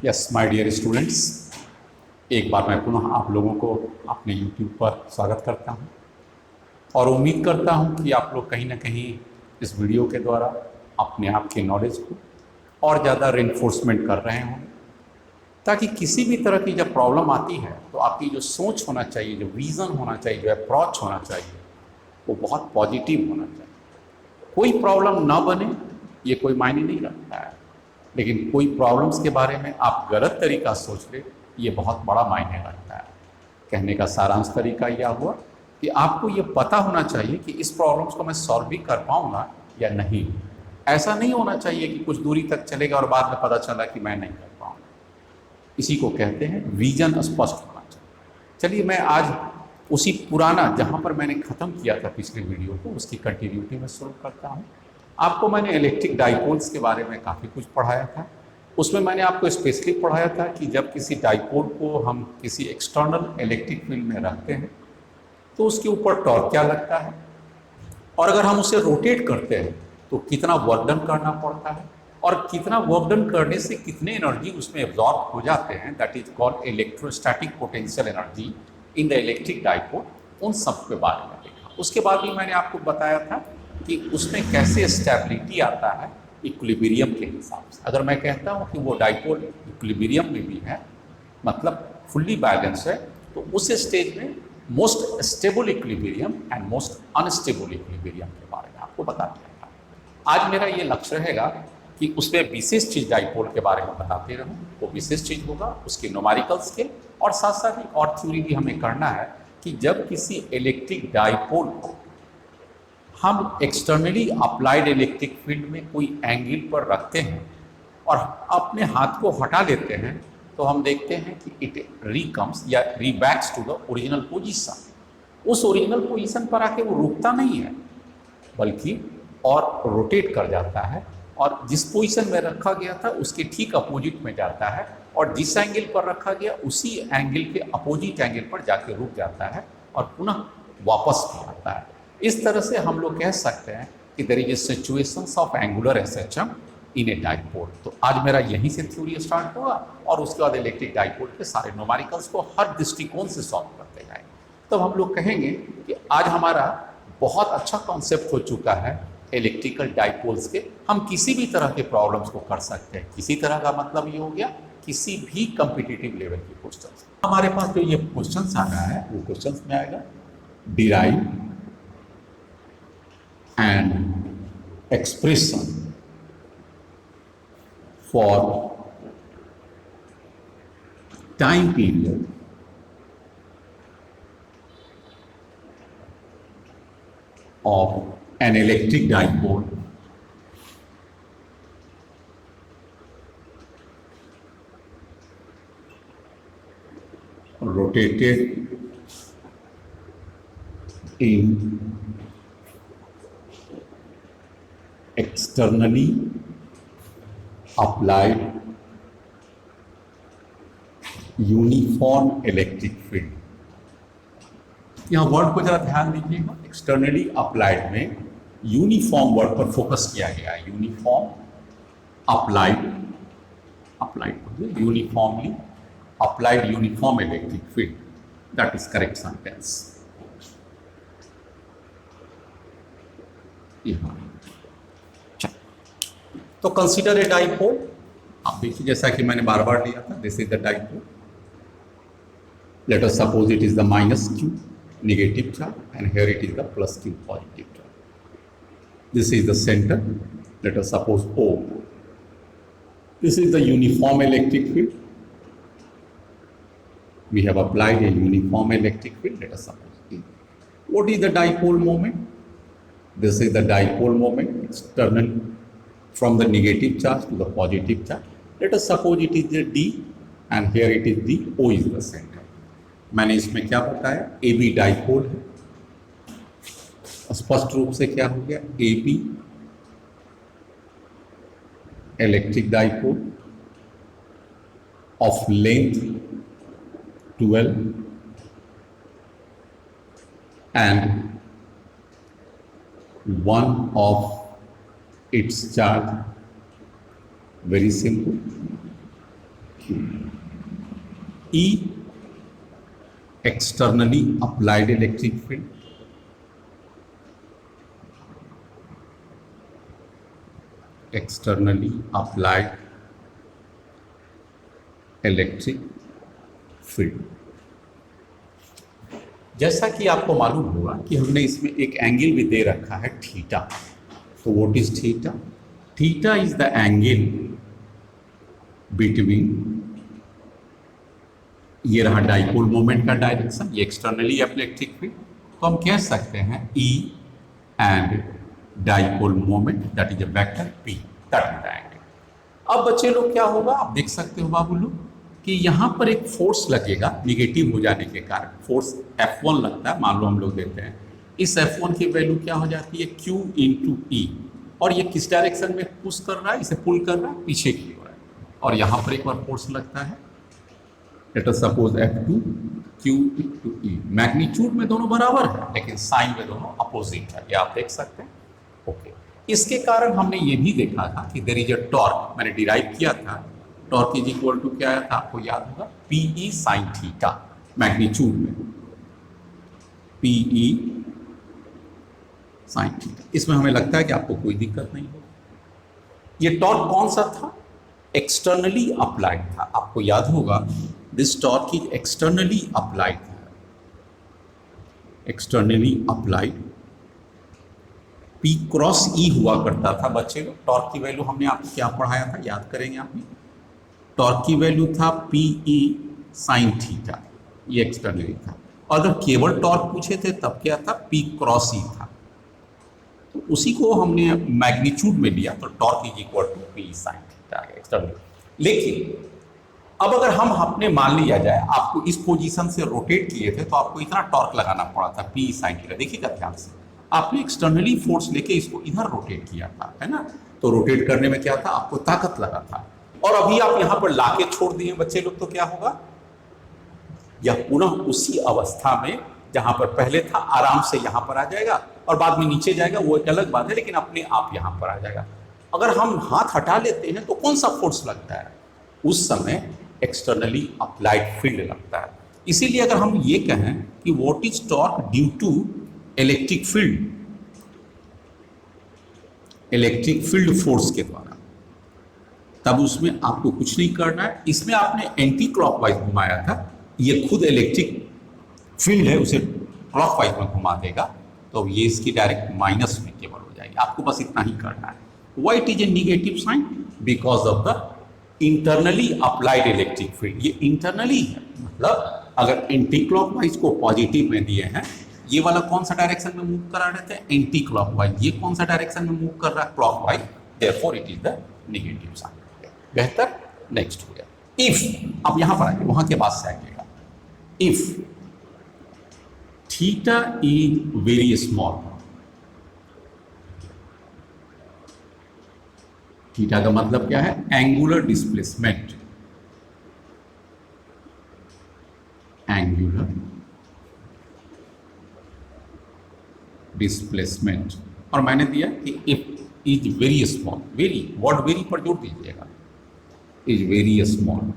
Yes my dear students, एक बार मैं पुनः आप लोगों को अपने YouTube पर स्वागत करता हूं और उम्मीद करता हूं कि आप लोग कहीं ना कहीं इस वीडियो के द्वारा अपने आप के नॉलेज को और ज़्यादा रेनफोर्समेंट कर रहे हों, ताकि किसी भी तरह की जब प्रॉब्लम आती है तो आपकी जो सोच होना चाहिए, जो विज़न होना चाहिए, जो अप्रोच होना चाहिए, वो बहुत पॉजिटिव होना चाहिए। कोई प्रॉब्लम ना बने ये कोई मायने नहीं रखता है, लेकिन कोई प्रॉब्लम्स के बारे में आप गलत तरीका सोच ले, ये बहुत बड़ा मायने रखता है। कहने का सारांश तरीका यह हुआ कि आपको ये पता होना चाहिए कि इस प्रॉब्लम्स को मैं सॉल्व भी कर पाऊंगा या नहीं। ऐसा नहीं होना चाहिए कि कुछ दूरी तक चलेगा और बाद में पता चला कि मैं नहीं कर पाऊंगा। इसी को कहते हैं विजन स्पष्ट होना चाहिए। चलिए मैं आज उसी पुराना जहाँ पर मैंने ख़त्म किया था पिछले वीडियो को, उसकी कंटिन्यूटी में शुरू करता हूँ। आपको मैंने इलेक्ट्रिक डाइपोल्स के बारे में काफ़ी कुछ पढ़ाया था। उसमें मैंने आपको स्पेशली पढ़ाया था कि जब किसी डाइपोल को हम किसी एक्सटर्नल इलेक्ट्रिक फील्ड में रखते हैं तो उसके ऊपर टॉर्क क्या लगता है, और अगर हम उसे रोटेट करते हैं तो कितना वर्क डन करना पड़ता है, और कितना वर्क डन करने से कितने एनर्जी उसमें एब्जॉर्ब हो जाते हैं, that is called electrostatic potential energy in the electric dipole. उन सब के बारे में देखा। उसके बाद भी मैंने आपको बताया था कि उसमें कैसे स्टेबिलिटी आता है इक्विलिब्रियम के हिसाब से। अगर मैं कहता हूँ कि वो डाइपोल इक्विलिब्रियम में भी है, मतलब फुल्ली बैलेंस है, तो उस स्टेज में most stable equilibrium and most unstable equilibrium के बारे में आपको बता दिया था। आज मेरा ये लक्ष्य रहेगा कि उसमें विशेष चीज़ डाइपोल के बारे में बताते रहूँ। वो विशेष चीज़ होगा उसके न्यूमेरिकल्स के, और साथ साथ एक और थ्योरी भी हमें करना है कि जब किसी इलेक्ट्रिक डाइपोल को हम एक्सटर्नली अप्लाइड इलेक्ट्रिक फील्ड में कोई एंगल पर रखते हैं और अपने हाथ को हटा लेते हैं, तो हम देखते हैं कि इट रिकम्स या रीबैक्स टू द ओरिजिनल पोजीशन। उस ओरिजिनल पोजीशन पर आके वो रुकता नहीं है, बल्कि और रोटेट कर जाता है, और जिस पोजीशन में रखा गया था उसके ठीक अपोजिट में जाता है, और जिस एंगल पर रखा गया उसी एंगल के अपोजिट एंगल पर जाके रुक जाता है और पुनः वापस भी आता है। इस तरह से हम लोग कह सकते हैं कि there is a situations of angular SHM in a dipole. तो आज मेरा यहीं से थ्योरी स्टार्ट होगा, और उसके बाद इलेक्ट्रिक डाइपोल के सारे न्यूमेरिकल्स को हर दृष्टिकोण से सॉल्व करते जाएंगे। तब हम लोग कहेंगे कि आज हमारा बहुत अच्छा कॉन्सेप्ट हो चुका है इलेक्ट्रिकल डाइपोल्स के। हम किसी भी तरह के प्रॉब्लम्स को कर सकते हैं। किसी तरह का मतलब ये हो गया किसी भी कम्पिटिटिव लेवल के क्वेश्चन। हमारे पास जो ये क्वेश्चन आ रहा है वो क्वेश्चन में आएगा derive and expression for time period of an electric dipole rotated in externally applied uniform electric field. यहां वर्ड को जरा ध्यान दीजिएगा। एक्सटर्नली अप्लाइड में यूनिफॉर्म वर्ड पर फोकस किया गया है। Uniform applied, applied uniformly applied uniform electric field, that is correct sentence. तो कंसीडर ए डाइपोल। आप देखिए जैसा कि मैंने बार बार लिया था, this is the dipole. Late us suppose it is the minus q negative charge and here it is the plus q positive charge. This is the centre, let us suppose O। This is the uniform electric field. We have applied a uniform electric field, let us suppose E। What is the dipole moment? This is the dipole moment, external from the negative charge to the positive charge. Let us suppose it is the D and here it is the O is the center. मैंने इसमें क्या बताया? AB dipole है। स्पष्ट रूप से क्या हो गया? AB electric dipole of length 12 and one of its charge, very simple, E externally applied electric field, externally applied electric field। जैसा कि आपको मालूम होगा कि हमने इसमें एक एंगल भी दे रखा है थीटा। तो what is theta? Theta is the angle between, ये रहा डाइपोल मोमेंट का डायरेक्शन, ये एक्सटर्नली इलेक्ट्रिक फील्ड, तो हम कह सकते हैं E and dipole moment that is a vector P, that is the angle. अब बच्चे लोग क्या होगा, आप देख सकते हो बाबू लोग कि यहाँ पर एक फोर्स लगेगा निगेटिव हो जाने के कारण, फोर्स F1 लगता है, मान लो हम लोग देते हैं, इस F1 की वैल्यू क्या हो जाती है Q इंटू E, और ये किस डायरेक्शन में पुश कर रहा है, इसे पुल कर रहा है पीछे की ओर, और यहाँ पर एक बार फोर्स लगता है, let us suppose F2 Q into E। Magnitude में दोनों बराबर है लेकिन साइन में दोनों अपोजिट है, ये आप देख सकते हैं। ओके, इसके कारण हमने ये भी देखा था कि देयर इज अ टॉर्क, मैंने डिराइव किया था, टॉर्क इज इक्वल टू क्या आया था आपको याद होगा, PE साइन थीटा, मैग्नीट्यूड में PE साइन थीटा। इसमें हमें लगता है कि आपको कोई दिक्कत नहीं होगी। ये टॉर्क कौन सा था? एक्सटर्नली अप्लाइड था, आपको याद होगा this torque is externally applied था, externally applied. P cross E हुआ करता था बच्चे लोग, टॉर्क की वैल्यू हमने आपको क्या पढ़ाया था, याद करेंगे आपने, टॉर्क की वैल्यू था PE साइन थीटा, ये एक्सटर्नली था, और अगर केवल टॉर्क पूछे थे तब क्या था, P क्रॉस E था, तो उसी को हमने मैग्नीट्यूड में लिया, तो torque is equal to PE sine theta externally. लेकिन अब अगर हम अपने मान लिया जाए आपको इस पोजीशन से रोटेट किए थे तो आपको इतना टॉर्क लगाना पड़ा था PE साइन थीटा, देखिएगा ध्यान से, आपने एक्सटर्नली फोर्स लेके इसको इधर रोटेट किया था, है ना, तो रोटेट करने में क्या था, आपको ताकत लगा था, और अभी आप यहां पर लाके छोड़ दिए बच्चे लोग, तो क्या होगा, यह पुनः उसी अवस्था में जहां पर पहले था आराम से यहां पर आ जाएगा, और बाद में नीचे जाएगा, वो एक अलग बात है, लेकिन अपने आप यहां पर आ जाएगा। अगर हम हाथ हटा लेते हैं तो कौन सा फोर्स लगता है, उस समय एक्सटर्नली अप्लाइड फील्ड लगता है। इसीलिए अगर हम ये कहें कि what is torque due to electric field, electric field force के द्वारा, तब उसमें आपको कुछ नहीं करना है, इसमें आपने एंटी क्लॉकवाइज घुमाया था, ये खुद इलेक्ट्रिक फील्ड है उसे क्लॉकवाइज में घुमा देगा, तो ये इसकी डायरेक्ट माइनस में केवल हो जाएगी, आपको बस इतना ही करना है। Why it is a negative sign? Because of the internally applied electric field, ये इंटरनली है, मतलब अगर एंटी क्लॉकवाइज को पॉजिटिव में दिए हैं, ये वाला कौन सा डायरेक्शन में मूव करा रहे थे, एंटी क्लॉकवाइज, ये कौन सा डायरेक्शन में मूव कर रहा है, clockwise, therefore it is the negative sign. बेहतर, नेक्स्ट हो गया इफ, अब यहां पर आइए, वहां के बाद से आइएगा, if theta is very small, theta का मतलब क्या है, एंगुलर डिस्प्लेसमेंट, एंगुलर डिस्प्लेसमेंट, और मैंने दिया कि if is very small, very, word very पर जोड़ दीजिएगा, इज वेरी स्मॉल,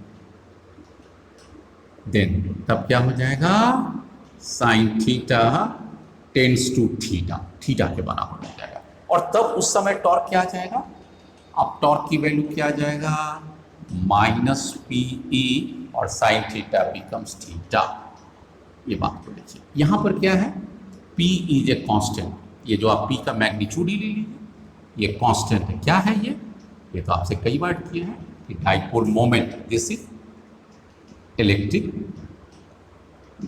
देन तब क्या हो जाएगा, sine theta tends to theta, theta के बराबर हो जाएगा, और तब उस समय टॉर्क क्या आ जाएगा, अब टॉर्क की वैल्यू क्या आ जाएगा, माइनस PE, और साइन थीटा बिकम्स थीटा। ये बात को देखिए, यहां पर क्या है, P इज ए कांस्टेंट, ये जो आप P का मैग्नीट्यूड ही ले लीजिए, ये कांस्टेंट है, क्या है ये तो आपसे कई बार किए हैं कि dipole moment, this is electric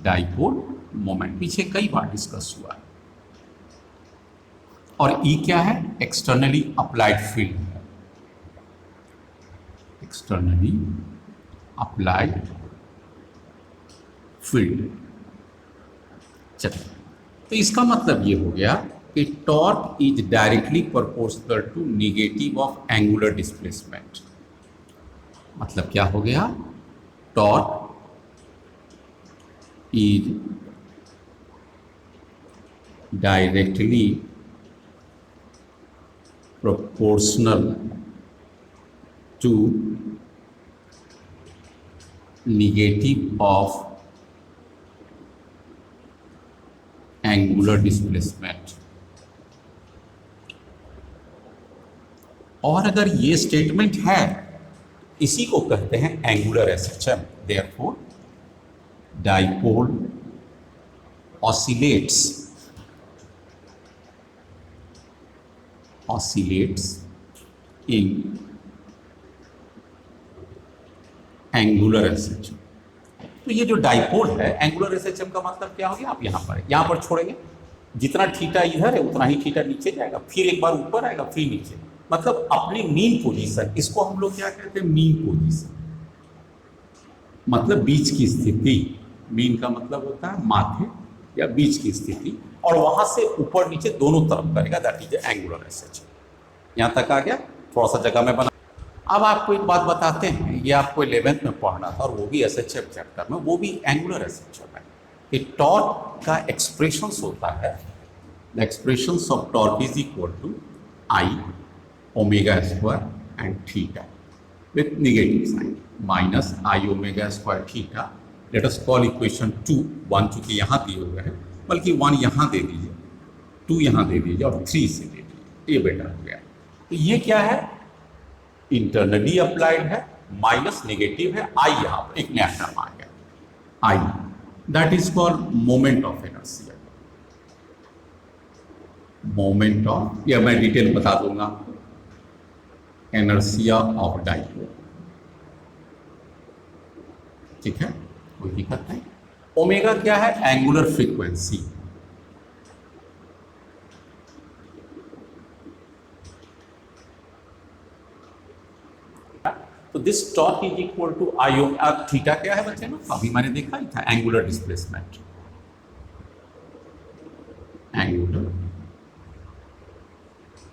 dipole moment, पीछे कई बार डिस्कस हुआ है, और E क्या है, एक्सटर्नली अप्लाइड फील्ड है, एक्सटर्नली अप्लाइड फील्ड। चलिए, तो इसका मतलब ये हो गया कि torque is directly proportional to negative of angular displacement. मतलब क्या हो गया, torque is directly proportional to negative of angular displacement. और अगर ये स्टेटमेंट है, इसी को कहते हैं angular SHM. Therefore dipole oscillates in angular SHM. तो ये जो डाइपोल है, एंगुलर एसएचएम का मतलब क्या हो गया, आप यहां पर छोड़ेंगे, जितना थीटा इधर है उतना ही थीटा नीचे जाएगा, फिर एक बार ऊपर आएगा, फिर नीचे, मतलब अपनी मीन पोजीशन। इसको हम लोग क्या कहते हैं, मीन पोजीशन, मतलब बीच की स्थिति। मीन का मतलब होता है माथे या बीच की स्थिति, और वहां से ऊपर नीचे दोनों तरफ करेगा, दैट इज एंगुलर एसएचएम। यहां तक आ गया, थोड़ा सा जगह में बना। अब आपको एक बात बताते हैं, ये आपको 11th में पढ़ना था, और वो भी एसएचएम चैप्टर में, वो भी एंगुलर एसएचएम है। कि टॉर्क का एक्सप्रेशंस होता है, the expressions of torque is equal to I omega square and theta with negative sign minus I omega square theta. Let us call equation 2, 1 चूंकि यहाँ दिए हुए हैं, बल्कि 1 यहाँ दे दीजिए, 2 यहाँ दे दीजिए, और 3 से दे दीजिए, ये बेटर हो गया। तो ये क्या है, इंटरनली अप्लाइड है, माइनस नेगेटिव है, आई यहाँ पर एक नया टर्म आ गया, I, that is called moment of inertia. Moment of, या मैं डिटेल बता दूंगा, इनर्शिया ऑफ डाइपोल। ठीक है, कोई दिक्कत नहीं। ओमेगा क्या है, एंगुलर फ्रीक्वेंसी। तो this torque is equal to I omega. Theta क्या है बच्चे लोग, अभी मैंने देखा ही था, एंगुलर डिस्प्लेसमेंट, एंगुलर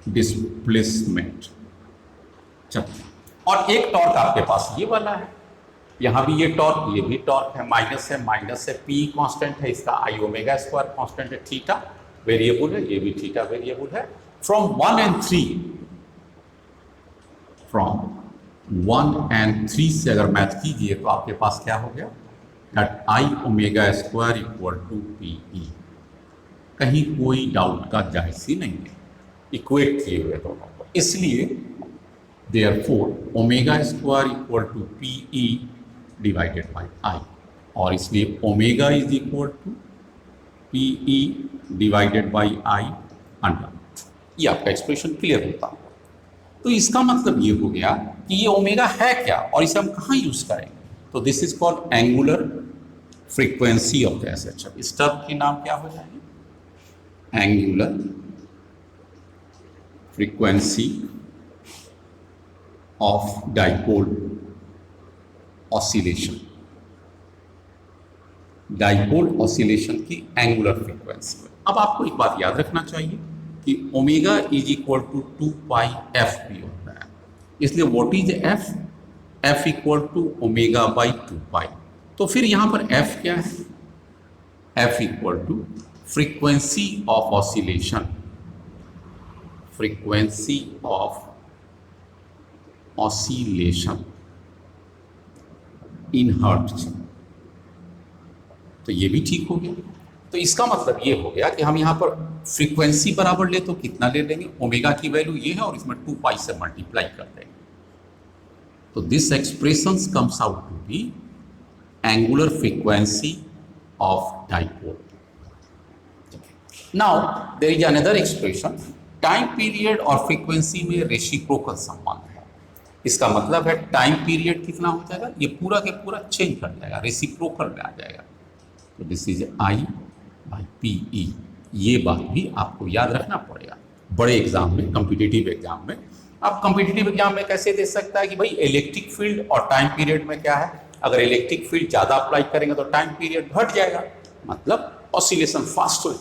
डिस्प्लेसमेंट। चलिए, और एक टॉर्क आपके पास ये वाला है, यहां भी ये टॉर्क, ये भी टॉर्क है, माइनस है, पी कांस्टेंट है, इसका आई ओमेगा स्क्वायर कांस्टेंट है, थीटा वेरिएबल है, ये भी थीटा वेरिएबल है। फ्रॉम 1 and 3, फ्रॉम 1 and 3 से अगर मैथ कीजिए तो आपके पास क्या हो गया, that I omega square equal to P E. कहीं कोई डाउट का जायज ही नहीं है, इक्वेट किए हुए दोनों को, इसलिए therefore omega square equal to P E divided by I, और इसलिए omega is equal to P E divided by I under. ये आपका एक्सप्रेशन क्लियर होता है। तो इसका मतलब ये हो गया कि ये ओमेगा है क्या, और इसे हम कहाँ यूज करेंगे, तो this is called angular frequency of the SHM. इस टर्म के नाम क्या हो जाएंगे, angular frequency of dipole oscillation. Dipole oscillation की एंगुलर फ्रीक्वेंसी। अब आपको एक बात याद रखना चाहिए कि omega is equal to 2 pi F भी होता है, इसलिए what is F, F equal to omega by 2 pi. तो फिर यहां पर एफ क्या है, F equal to frequency of oscillation, frequency of oscillation in hertz. तो ये भी ठीक हो गया। तो इसका मतलब ये हो गया कि हम यहाँ पर फ्रीक्वेंसी बराबर ले तो कितना ले लेंगे, ओमेगा की वैल्यू ये है, और इसमें 2 पाई से मल्टीप्लाई कर देंगे। तो this expression comes out to be angular frequency of dipole. Now there is another expression, time period और फ्रीक्वेंसी में रेसिप्रोकल संबंध है। इसका मतलब है टाइम पीरियड कितना हो जाएगा, ये पूरा के पूरा चेंज कर जाएगा, रेसिप्रोकल में आ जाएगा। तो this is I by P E. ये बात भी आपको याद रखना पड़ेगा बड़े एग्जाम में, कॉम्पिटिटिव एग्जाम में। अब कॉम्पिटिटिव एग्जाम में कैसे दे सकता है कि भाई इलेक्ट्रिक फील्ड और टाइम पीरियड में क्या है, अगर इलेक्ट्रिक फील्ड ज़्यादा अप्लाई करेंगे तो टाइम पीरियड घट जाएगा, मतलब ऑसिलेशन फास्ट हो,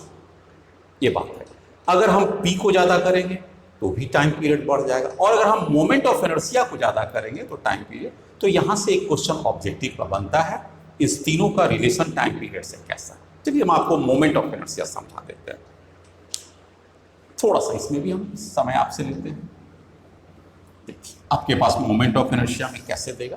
ये बात है। अगर हम पी को ज़्यादा करेंगे तो भी टाइम पीरियड बढ़ जाएगा, और अगर हम मोमेंट ऑफ इनर्शिया को ज़्यादा करेंगे तो टाइम पीरियड। तो यहाँ से एक क्वेश्चन ऑब्जेक्टिव का बनता है, इस तीनों का रिलेशन टाइम पीरियड से कैसा है। चलिए हम आपको मोमेंट ऑफ इनर्शिया समझा देते हैं, थोड़ा सा इसमें भी हम समय आपसे लेते हैं। देखिए आपके पास मोमेंट ऑफ इनर्शिया में कैसे देगा,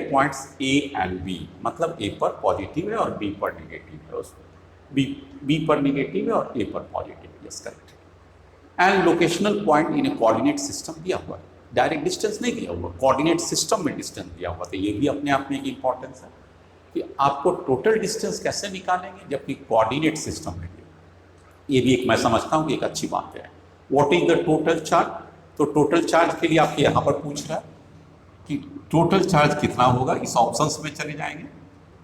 पॉइंट्स ए एंड बी, मतलब ए पर पॉजिटिव है और बी पर निगेटिव है, उस बी पर निगेटिव है और ए पर पॉजिटिव है, yes correct. And locational point in A coordinate system दिया हुआ है, डायरेक्ट डिस्टेंस नहीं दिया हुआ, कोऑर्डिनेट सिस्टम में डिस्टेंस दिया हुआ, तो ये भी अपने आप में एक इंपॉर्टेंस है कि आपको टोटल डिस्टेंस कैसे निकालेंगे जबकि कोऑर्डिनेट सिस्टम में दिया, ये भी एक मैं समझता हूँ कि एक अच्छी बात है। What is the total charge, तो टोटल चार्ज के लिए आपके यहाँ पर पूछ रहा है कि टोटल चार्ज कितना होगा, इस ऑप्शंस में चले जाएंगे।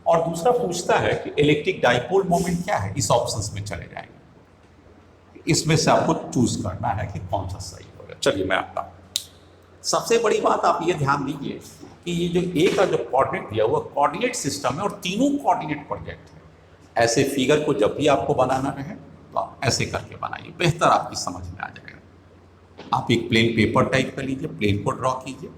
और दूसरा पूछता है कि इलेक्ट्रिक डाइपोल मोमेंट क्या है, इस ऑप्शंस में चले जाएंगे। इसमें से आपको चूज करना है कि कौन सा सही होगा। चलिए मैं आता हूँ। सबसे बड़ी बात आप ये ध्यान दीजिए कि ये जो ए का जो कोऑर्डिनेट दिया हुआ कोऑर्डिनेट सिस्टम है और तीनों कोऑर्डिनेट प्रोजेक्ट है। ऐसे फिगर को जब भी आपको बनाना रहे तो आप ऐसे करके बनाइए, बेहतर आपकी समझ में आ जाएगा। आप एक प्लेन पेपर टाइप कर लीजिए, प्लेन को ड्रॉ कीजिए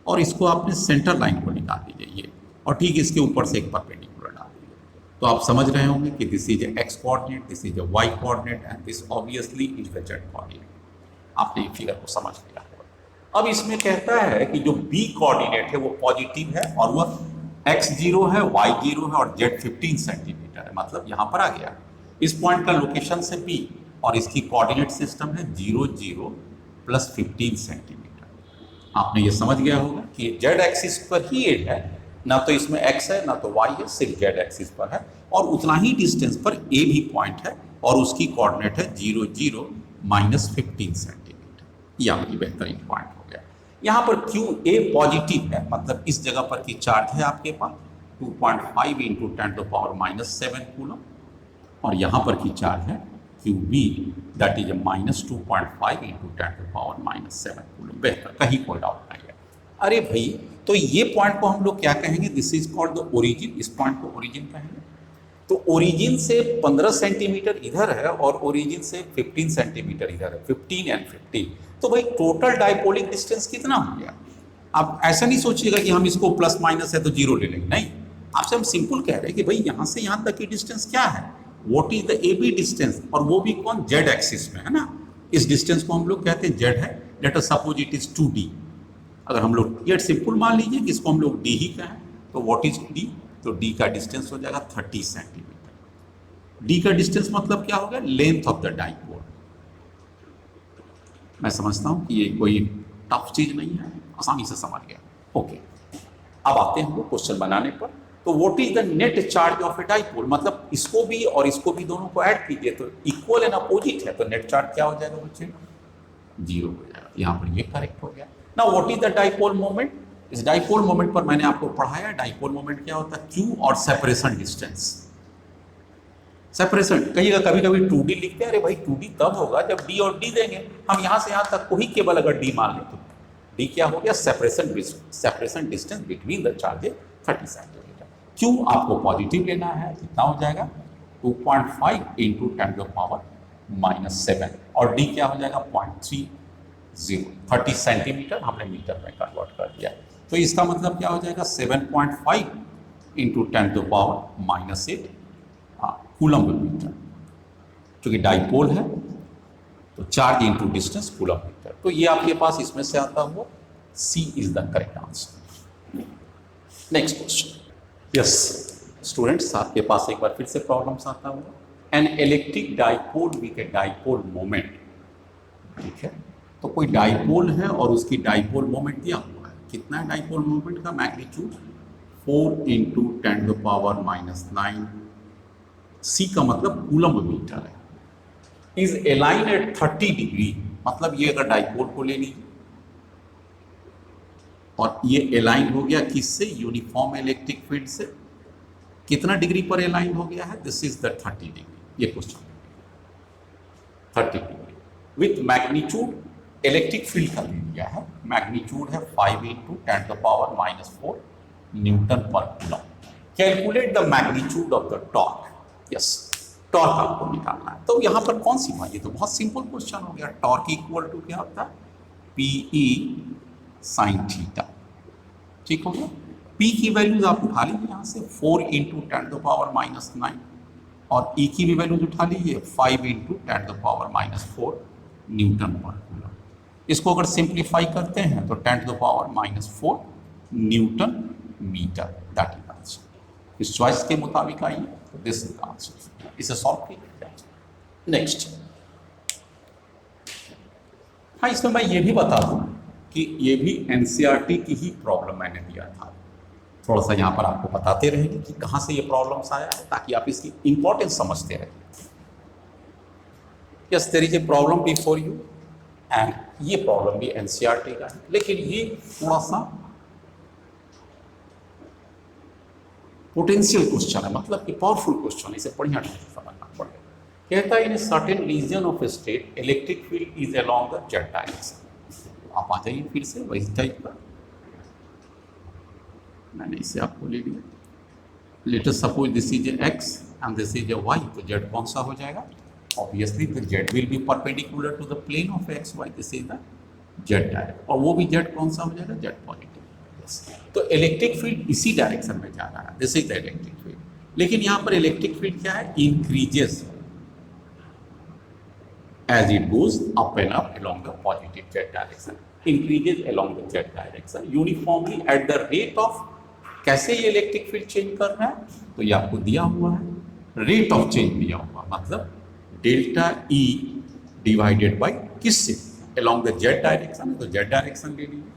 और इसको आपने सेंटर लाइन को निकाल दीजिए ये, और ठीक इसके ऊपर से एक परपेंडिकुलर डाल दीजिए। तो आप समझ रहे होंगे कि this is X coordinate, this is Y coordinate and this obviously is the Z coordinate. आपने फिगर को समझ लिया होगा। अब इसमें कहता है कि जो बी कोऑर्डिनेट है वो पॉजिटिव है और वह x0 है, y0 है और z 15 सेंटीमीटर है, मतलब यहाँ पर आ गया। इस पॉइंट का लोकेशन से b और इसकी कोऑर्डिनेट सिस्टम है 0 0 प्लस 15 सेंटीमीटर। आपने ये समझ गया होगा कि z एक्सिस पर ही ये है, ना तो इसमें x है ना तो y है, सिर्फ z एक्सिस पर है और उतना ही डिस्टेंस पर a भी पॉइंट है और उसकी कोऑर्डिनेट है 0 0 माइनस 15 सेंटीमीटर। यह आपकी बेहतरीन पॉइंट हो गया। यहाँ पर QA पॉजिटिव है, मतलब इस जगह पर की चार्ज है आपके पास 2.5 इंटू 10⁻⁷ कूलम, और यहाँ पर की चार्ज है QB that is -2.5 into 10⁻⁷ coulomb. बेहतर, कहीं कोई डाउट नहीं है। अरे भाई, तो ये पॉइंट को हम लोग क्या कहेंगे, this is called the origin. इस पॉइंट को ओरिजिन कहेंगे। तो ओरिजिन से 15 सेंटीमीटर इधर है और ओरिजिन से 15 सेंटीमीटर इधर है, 15 एंड 15। तो भाई टोटल डाइपोलिक डिस्टेंस कितना हो गया। आप ऐसा नहीं सोचिएगा कि हम इसको प्लस माइनस है तो 0 ले लेंगे, नहीं। आपसे हम सिंपल कह रहे हैं कि भाई यहाँ से यहाँ तक की डिस्टेंस क्या है, what is the AB distance, और वो भी कौन, Z एक्सिस में है ना। इस डिस्टेंस को हम लोग कहते हैं Z है। Let us suppose it is 2D। अगर हम लोग ये सिंपल मान लीजिए कि इसको हम लोग D ही कहें, तो व्हाट इज D, तो D का डिस्टेंस हो जाएगा 30 सेंटीमीटर। D का डिस्टेंस मतलब क्या हो गया, लेंथ ऑफ द डाइपोल। मैं समझता हूं कि ये कोई टफ चीज नहीं है, आसानी से समझ गया। ओके, अब आते हैं हम लोग क्वेश्चन बनाने पर। तो what is the net charge of a dipole, मतलब इसको भी और इसको भी दोनों को ऐड कीजिए तो इक्वल एंड अपोजिट है, तो नेट चार्ज क्या हो जाएगा बच्चे, 0 हो जाएगा। यहाँ पर ये करेक्ट हो गया। Now what is the dipole moment, इस डाइपोल मोमेंट पर मैंने आपको पढ़ाया। डाइपोल मोमेंट क्या होता है, Q और सेपरेशन डिस्टेंस। सेपरेशन कहिएगा, कभी कभी 2D लिखते हैं, अरे भाई 2D तब होगा जब D और D देंगे, हम यहाँ से यहाँ तक को ही केवल अगर D मान लें तो D क्या हो गया, separation distance between the charges 30 centimetre. क्यों आपको पॉजिटिव लेना है, कितना हो जाएगा 2.5 इंटू 10⁻⁻7 और D क्या हो जाएगा 0.30, 30 सेंटीमीटर हमने मीटर में कन्वर्ट कर दिया। तो इसका मतलब क्या हो जाएगा 7.5 इंटू 10⁻⁻8 कूलम्ब मीटर, क्योंकि डाइपोल है तो charge into distance coulomb metre. तो ये आपके पास इसमें से आता हुआ C is the correct answer. Next question. Yes students, आपके पास एक बार फिर से प्रॉब्लम्स आता हुआ, an electric dipole with a dipole moment, ठीक है, तो कोई डाइपोल है और उसकी डाइपोल मोमेंट दिया हुआ है, कितना है डाइपोल मोमेंट का मैग्नीट्यूड 4 इंटू 10⁻⁹, सी का मतलब कूलम्ब मीटर है, इज अलाइन एट 30 डिग्री, मतलब ये अगर डाइपोल को ले लीजिए और ये अलाइन हो गया किससे, यूनिफॉर्म इलेक्ट्रिक फील्ड से, कितना डिग्री पर अलाइन हो गया है, दिस इज द 30 डिग्री, ये question 30 degree with magnitude, electric field का ले लिया है, मैग्नीट्यूड है 5 इंटू 10⁻⁻4 न्यूटन पर coulomb. Calculate the magnitude of the torque, yes torque आपको निकालना है। तो यहाँ पर कौन सी बात, ये तो बहुत सिंपल क्वेश्चन हो गया, टॉर्क इक्वल टू क्या होता है PE sin थीटा, ठीक हो गया। P की वैल्यूज आप उठा लीजिए यहाँ से 4 इंटू 10⁻⁹ और E की भी वैल्यूज उठा लीजिए 5 इंटू 10⁻⁻4 न्यूटन पर कूलम। इसको अगर सिंप्लीफाई करते हैं तो 10⁻⁻4 newton metre, that is answer. इस चॉइस के मुताबिक आइए, दिस इज आंसर, इसे सॉल्व कीजिए। नेक्स्ट, हाँ इसमें मैं ये भी बता दूं कि ये भी एनसीईआरटी की ही प्रॉब्लम मैंने दिया था, थोड़ा सा यहाँ पर आपको बताते रहेंगे कि कहाँ से ये प्रॉब्लम्स आया है, ताकि आप इसकी इंपॉर्टेंस समझते रहें। Yes there is a problem before you and ये प्रॉब्लम भी एनसीईआरटी का है, लेकिन ये थोड़ा सा पोटेंशियल क्वेश्चन है, मतलब कि पावरफुल क्वेश्चन, इसे बढ़िया ढंग से समझना पड़ेगा। कहता है in certain region of state electric field is along the Z direction. आप आ जाइए फिर से वही टाइप का, मैंने इसे आपको ले लिया, let us suppose this is X and this is Y, तो जेड कौन सा हो जाएगा, obviously the Z will be perpendicular to the plane of X Y, this is the Z direct, और वो भी जेड कौन सा हो जाएगा, जेड पॉजिटिव। तो इलेक्ट्रिक फील्ड इसी डायरेक्शन में जा रहा है, this is the electric field, लेकिन यहाँ पर इलेक्ट्रिक फील्ड क्या है, increases as it goes up and up along the positive z direction, increases along the z direction uniformly at the rate of, कैसे ये इलेक्ट्रिक फील्ड चेंज कर रहा है, तो ये आपको दिया हुआ है, रेट ऑफ चेंज दिया हुआ, मतलब डेल्टा E डिवाइडेड बाई किससे, along the z डायरेक्शन, तो z डायरेक्शन ले लीजिए,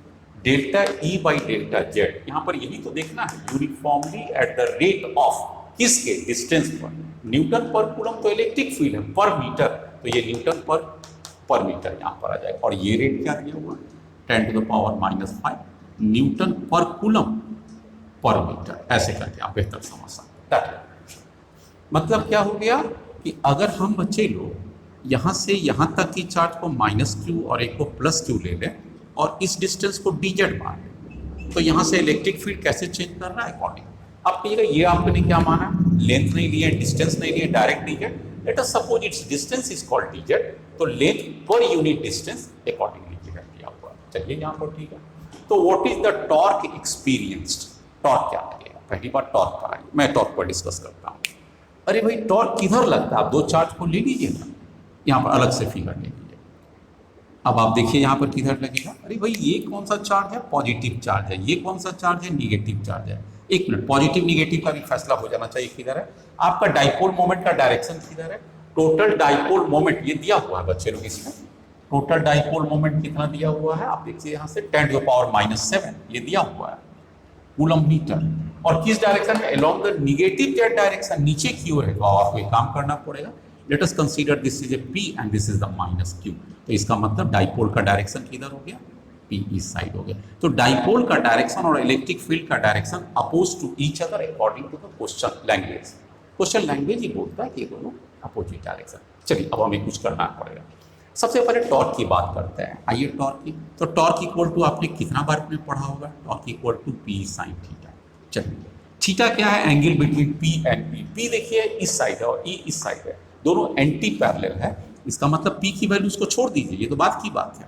delta E by delta z, यहाँ पर यही तो देखना है, uniformly at the rate of किसके, डिस्टेंस पर, न्यूटन पर कूलम तो इलेक्ट्रिक फील्ड है, पर मीटर, तो ये न्यूटन पर मीटर यहाँ पर आ जाएगा, और ये रेट क्या दिया हुआ है 10⁻⁵ न्यूटन पर कूलम पर मीटर, ऐसे करके आप बेहतर समझ सकते हैं। मतलब क्या हो गया कि अगर हम बच्चे लोग यहाँ से यहाँ तक की चार्ज को -q और एक को +q ले लें और इस डिस्टेंस को dz मान लें, तो यहाँ से इलेक्ट्रिक फील्ड कैसे चेंज कर रहा है अकॉर्डिंग, आप कहिएगा ये आपने क्या माना, लेंथ नहीं लिया, डिस्टेंस नहीं लिया, direct dz, late us suppose it's distance is called dz, तो length per unit distance accordingly दिया हुआ है। चलिए यहाँ पर ठीक है, तो what is the torque experienced, torque क्या लगेगा, पहली बार टॉर्क कराइए, मैं टॉर्क पर डिस्कस करता हूँ। अरे भाई टॉर्क किधर लगता है, आप दो चार्ज को ले लीजिए ना, यहाँ पर अलग से फिगर ले लीजिए, अब आप देखिए यहाँ पर किधर लगेगा, अरे भाई ये कौन सा चार्ज है, पॉजिटिव चार्ज है, ये कौन सा चार्ज है, निगेटिव चार्ज है। एक मिनट, पॉजिटिव निगेटिव का भी फैसला हो जाना चाहिए किधर है, आपका डाइपोल मोमेंट का डायरेक्शन किधर है, टोटल डाइपोल मोमेंट ये दिया हुआ है बच्चे लोग, इसमें टोटल डाइपोल मोमेंट कितना दिया हुआ है, आप देखिए यहाँ से 10⁻⁻7 ये दिया हुआ है कूलम मीटर, और किस डायरेक्शन में, along the negative Z direction, नीचे की ओर है, तो आपको एक काम करना पड़ेगा, let us consider this is a P and this is the -q, तो इसका मतलब डाइपोल का डायरेक्शन किधर हो गया, P इस साइड हो गया। तो डाइपोल का डायरेक्शन और इलेक्ट्रिक फील्ड का direction oppose to each other according to the question language. Question language ही बोलता है कि ये दोनों अपोजिट डायरेक्शन। चलिए अब हमें कुछ करना पड़ेगा। सबसे पहले टॉर्क की बात करते हैं। आइए टॉर्क की, तो टॉर्क इक्वल टू आपने कितना बार में पढ़ा होगा? Torque equal to P sine theta. चलिए थीटा क्या है? Angle between P and P. P देखिए इस साइड है और ई इस साइड है, दोनों एंटी पैरेलल है। इसका मतलब पी की वैल्यू उसको छोड़ दीजिए, ये तो बात की बात है।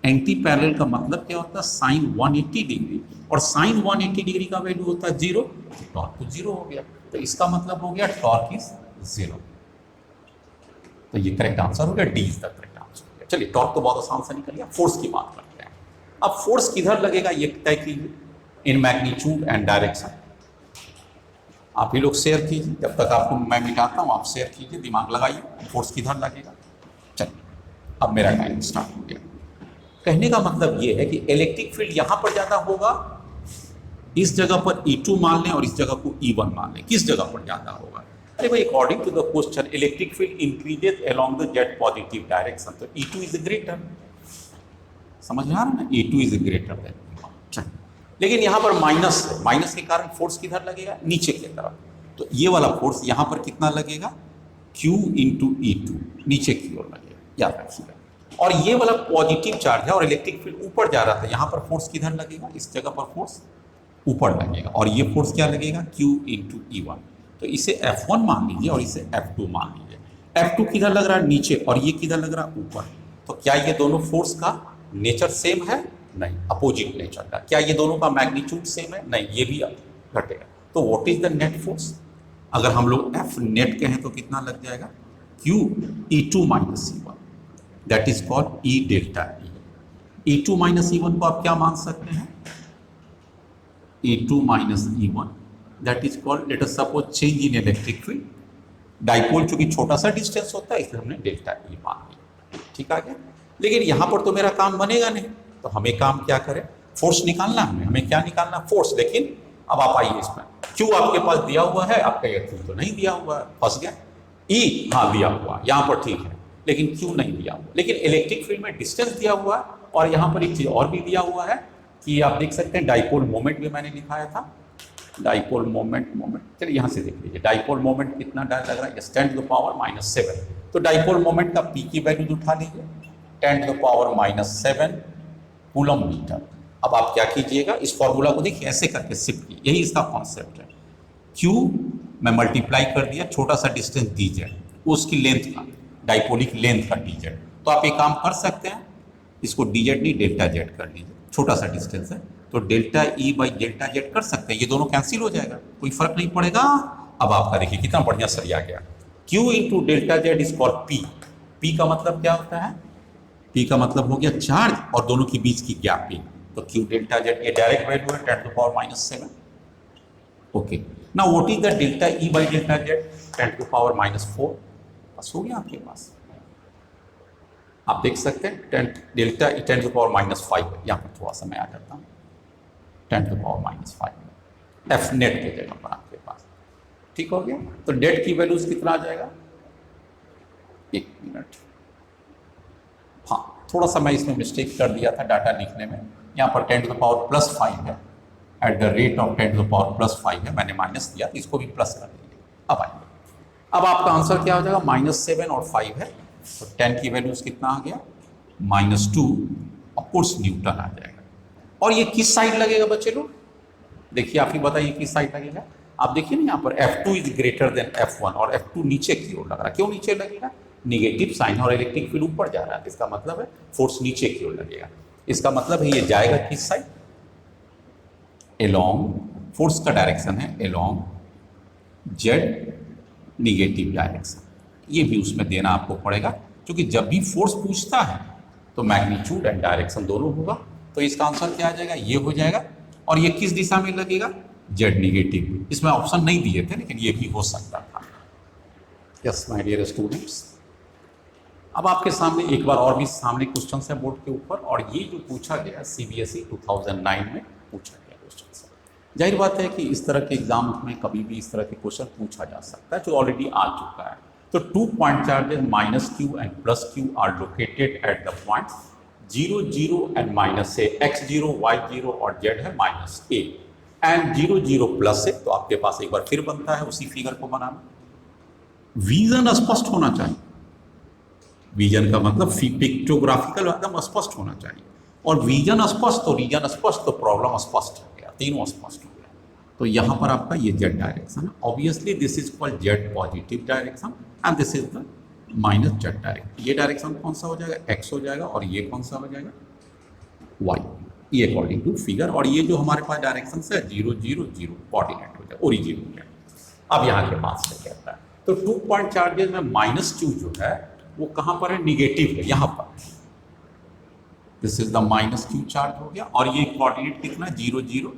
एंटी पैरेलल का मतलब क्या होता है? साइन 180 डिग्री, और साइन 180 डिग्री का वैल्यू होता है 0, टॉर्क तो 0 हो गया। तो इसका मतलब हो गया टॉर्क इज 0। तो ये करेक्ट आंसर हो गया, D is the correct answer हो गया। चलिए टॉर्क तो बहुत आसान से निकल गया। फोर्स की बात करते हैं। अब फोर्स किधर लगेगा ये तय कीजिए, इन मैग्नीट्यूड एंड डायरेक्शन। आप ही लोग शेयर कीजिए, जब तक आपको मैं मिटाता हूँ आप शेयर कीजिए, दिमाग लगाइए, फोर्स किधर लगेगा। चलिए अब मेरा टाइम स्टार्ट हो गया। कहने का मतलब ये है कि इलेक्ट्रिक फील्ड यहां पर ज्यादा होगा, इस जगह पर E2 मान लें और इस जगह को E1 मान लें, किस जगह पर ज्यादा होगा? अरे भाई according to the question electric field increases along the Z positive direction, तो E2 इज ग्रेटर। समझ में आ रहा है ना? E2 is greater than E1। लेकिन यहाँ पर माइनस है, माइनस के कारण फोर्स किधर लगेगा? नीचे की तरफ। तो ये वाला फोर्स यहाँ पर कितना लगेगा? Q इंटू E2, नीचे की ओर लगेगा, याद रखिएगा। और ये वाला पॉजिटिव चार्ज है और इलेक्ट्रिक फील्ड ऊपर जा रहा था, यहाँ पर फोर्स किधर लगेगा? इस जगह पर फोर्स ऊपर लगेगा, और ये फोर्स क्या लगेगा? Q into E1। तो इसे F1 मान लीजिए और इसे F2 मान लीजिए। F2 किधर लग रहा है? नीचे, और ये किधर लग रहा है? ऊपर। तो क्या ये दोनों फोर्स का नेचर सेम है? नहीं, अपोजिट नेचर का। क्या ये दोनों का मैग्नीट्यूड सेम है? नहीं, ये भी घटेगा। तो what is the net force? अगर हम लोग F नेट कहें तो कितना लग जाएगा? Q E2 minus E1, that is called E delta E। E2 minus E1 को आप क्या मान सकते हैं? E2 minus E1, that is called, late us suppose change in electric field. Dipole चूंकि छोटा सा डिस्टेंस होता है इसलिए हमने डेल्टा E मान लिया। ठीक आ गया। लेकिन यहाँ पर तो मेरा काम बनेगा नहीं, तो हमें काम क्या करें? फोर्स निकालना है हमें। क्या निकालना? फोर्स। लेकिन अब आप आइए इसमें, Q आपके पास दिया हुआ है, आपका ये Q तो नहीं दिया हुआ है, फंस गया। E हाँ दिया हुआ, यहाँ पर ठीक है, लेकिन Q नहीं दिया हुआ। लेकिन इलेक्ट्रिक फील्ड में डिस्टेंस दिया हुआ है, और यहाँ पर एक चीज और भी दिया हुआ है कि आप देख सकते हैं डाइपोल मोमेंट भी मैंने लिखाया था। डाइपोल मोमेंट, चलिए यहाँ से देख लीजिए, डाइपोल मोमेंट कितना लग रहा है? 10⁻⁻⁷। तो डाइपोल मोमेंट का P की वैल्यू उठा लीजिए, 10⁻⁷ कूलम मीटर। अब आप क्या कीजिएगा, इस फॉर्मूला को देखिए ऐसे करके शिफ्ट कीजिए, यही इसका कॉन्सेप्ट है। Q में मल्टीप्लाई कर दिया छोटा सा डिस्टेंस dz, उसकी लेंथ का, डाइपोलिक लेंथ का dz। तो आप एक काम कर सकते हैं, इसको dz नहीं डेल्टा जेड कर लीजिए, छोटा सा डिस्टेंस है, तो delta E by delta Z कर सकते हैं। ये दोनों कैंसिल हो जाएगा, कोई फर्क नहीं पड़ेगा। अब आपका देखिए कितना बढ़िया सरिया गया। Q into delta Z is called P। P का मतलब क्या होता है? P का मतलब हो गया चार्ज और दोनों के बीच की गैपिंग। तो Q डेल्टा जेड ये डायरेक्ट वैल्यू है 10⁻⁷। Okay, now what is the delta E by delta Z? 10⁻⁴। बस हो गया आपके पास। आप देख सकते हैं डेल्टा 10⁻⁵ यहाँ पर थोड़ा सा मैं आ जाता हूँ, 10⁻⁵ F नेट के जगह पर आपके पास। ठीक हो गया। तो नेट की वैल्यूज कितना आ जाएगा? एक मिनट, हाँ थोड़ा सा मैं इसमें मिस्टेक कर दिया था डाटा लिखने में। यहाँ पर 10⁻+5 है, एट द रेट ऑफ 10⁻+5 है, मैंने माइनस दिया तो इसको भी प्लस कर दीजिए। अब आइए, अब आपका आंसर क्या हो जाएगा? -7 और 5 है, तो 10 की वैल्यूज कितना आ गया? -2, ऑफकोर्स न्यूटन आ जाएगा। और ये किस साइड लगेगा बच्चे लोग? देखिए आप ही बताइए किस साइड लगेगा। आप देखिए ना यहाँ पर F2 is greater than F1, और F2 नीचे की ओर लग रहा है। क्यों नीचे लगेगा? निगेटिव साइन और इलेक्ट्रिक फील्ड ऊपर जा रहा है, इसका मतलब है फोर्स नीचे की ओर लगेगा। इसका मतलब है ये जाएगा किस साइड? एलोंग, फोर्स का डायरेक्शन है एलोंग जेड निगेटिव डायरेक्शन। ये भी उसमें देना आपको पड़ेगा, क्योंकि जब भी फोर्स पूछता है तो मैग्नीट्यूड एंड डायरेक्शन दोनों होगा। तो इसका आंसर क्या आ जाएगा? ये हो जाएगा। और ये किस दिशा में लगेगा? Z negative. इसमें ऑप्शन नहीं दिए थे, लेकिन ये भी हो सकता था। यस माय डियर स्टूडेंट्स, अब आपके सामने एक बार और भी सामने क्वेश्चन है बोर्ड के ऊपर, और ये जो पूछा गया CBSE 2009 में पूछा गया क्वेश्चन है। जाहिर बात है कि इस तरह के एग्जाम में कभी भी इस तरह के क्वेश्चन पूछा जा सकता है, जो ऑलरेडी आ चुका है। तो 2 point charges -Q and +Q are located at the points 0, 0 and -A, x0, y0 और z है -A, एंड 0, 0 प्लस है। तो आपके पास एक बार फिर बनता है उसी फिगर को बनाना, विजन स्पष्ट होना चाहिए। विजन का मतलब पिक्टोग्राफिकल एकदम स्पष्ट होना चाहिए, और विजन स्पष्ट तो रीजन स्पष्ट तो प्रॉब्लम स्पष्ट हो गया, तीनों स्पष्ट हो गया। तो यहाँ पर आपका ये जेड डायरेक्शन है। Obviously this is called Z positive direction and this is the minus Z direction. ये डायरेक्शन कौन सा हो जाएगा, एक्स हो जाएगा, और ये कौन सा हो जाएगा, वाई, ये अकॉर्डिंग टू फिगर। और ये जो हमारे पास डायरेक्शन है 0 0 0 कोऑर्डिनेट हो जाए, ओरिजिन हो जाए। अब यहाँ के पास से कहता है तो 2 पॉइंट चार्जेस में माइनस क्यू जो है वो कहाँ पर है, निगेटिव है, यहाँ पर। This is the minus Q charge हो गया, और ये कोऑर्डिनेट कितना है, 0 0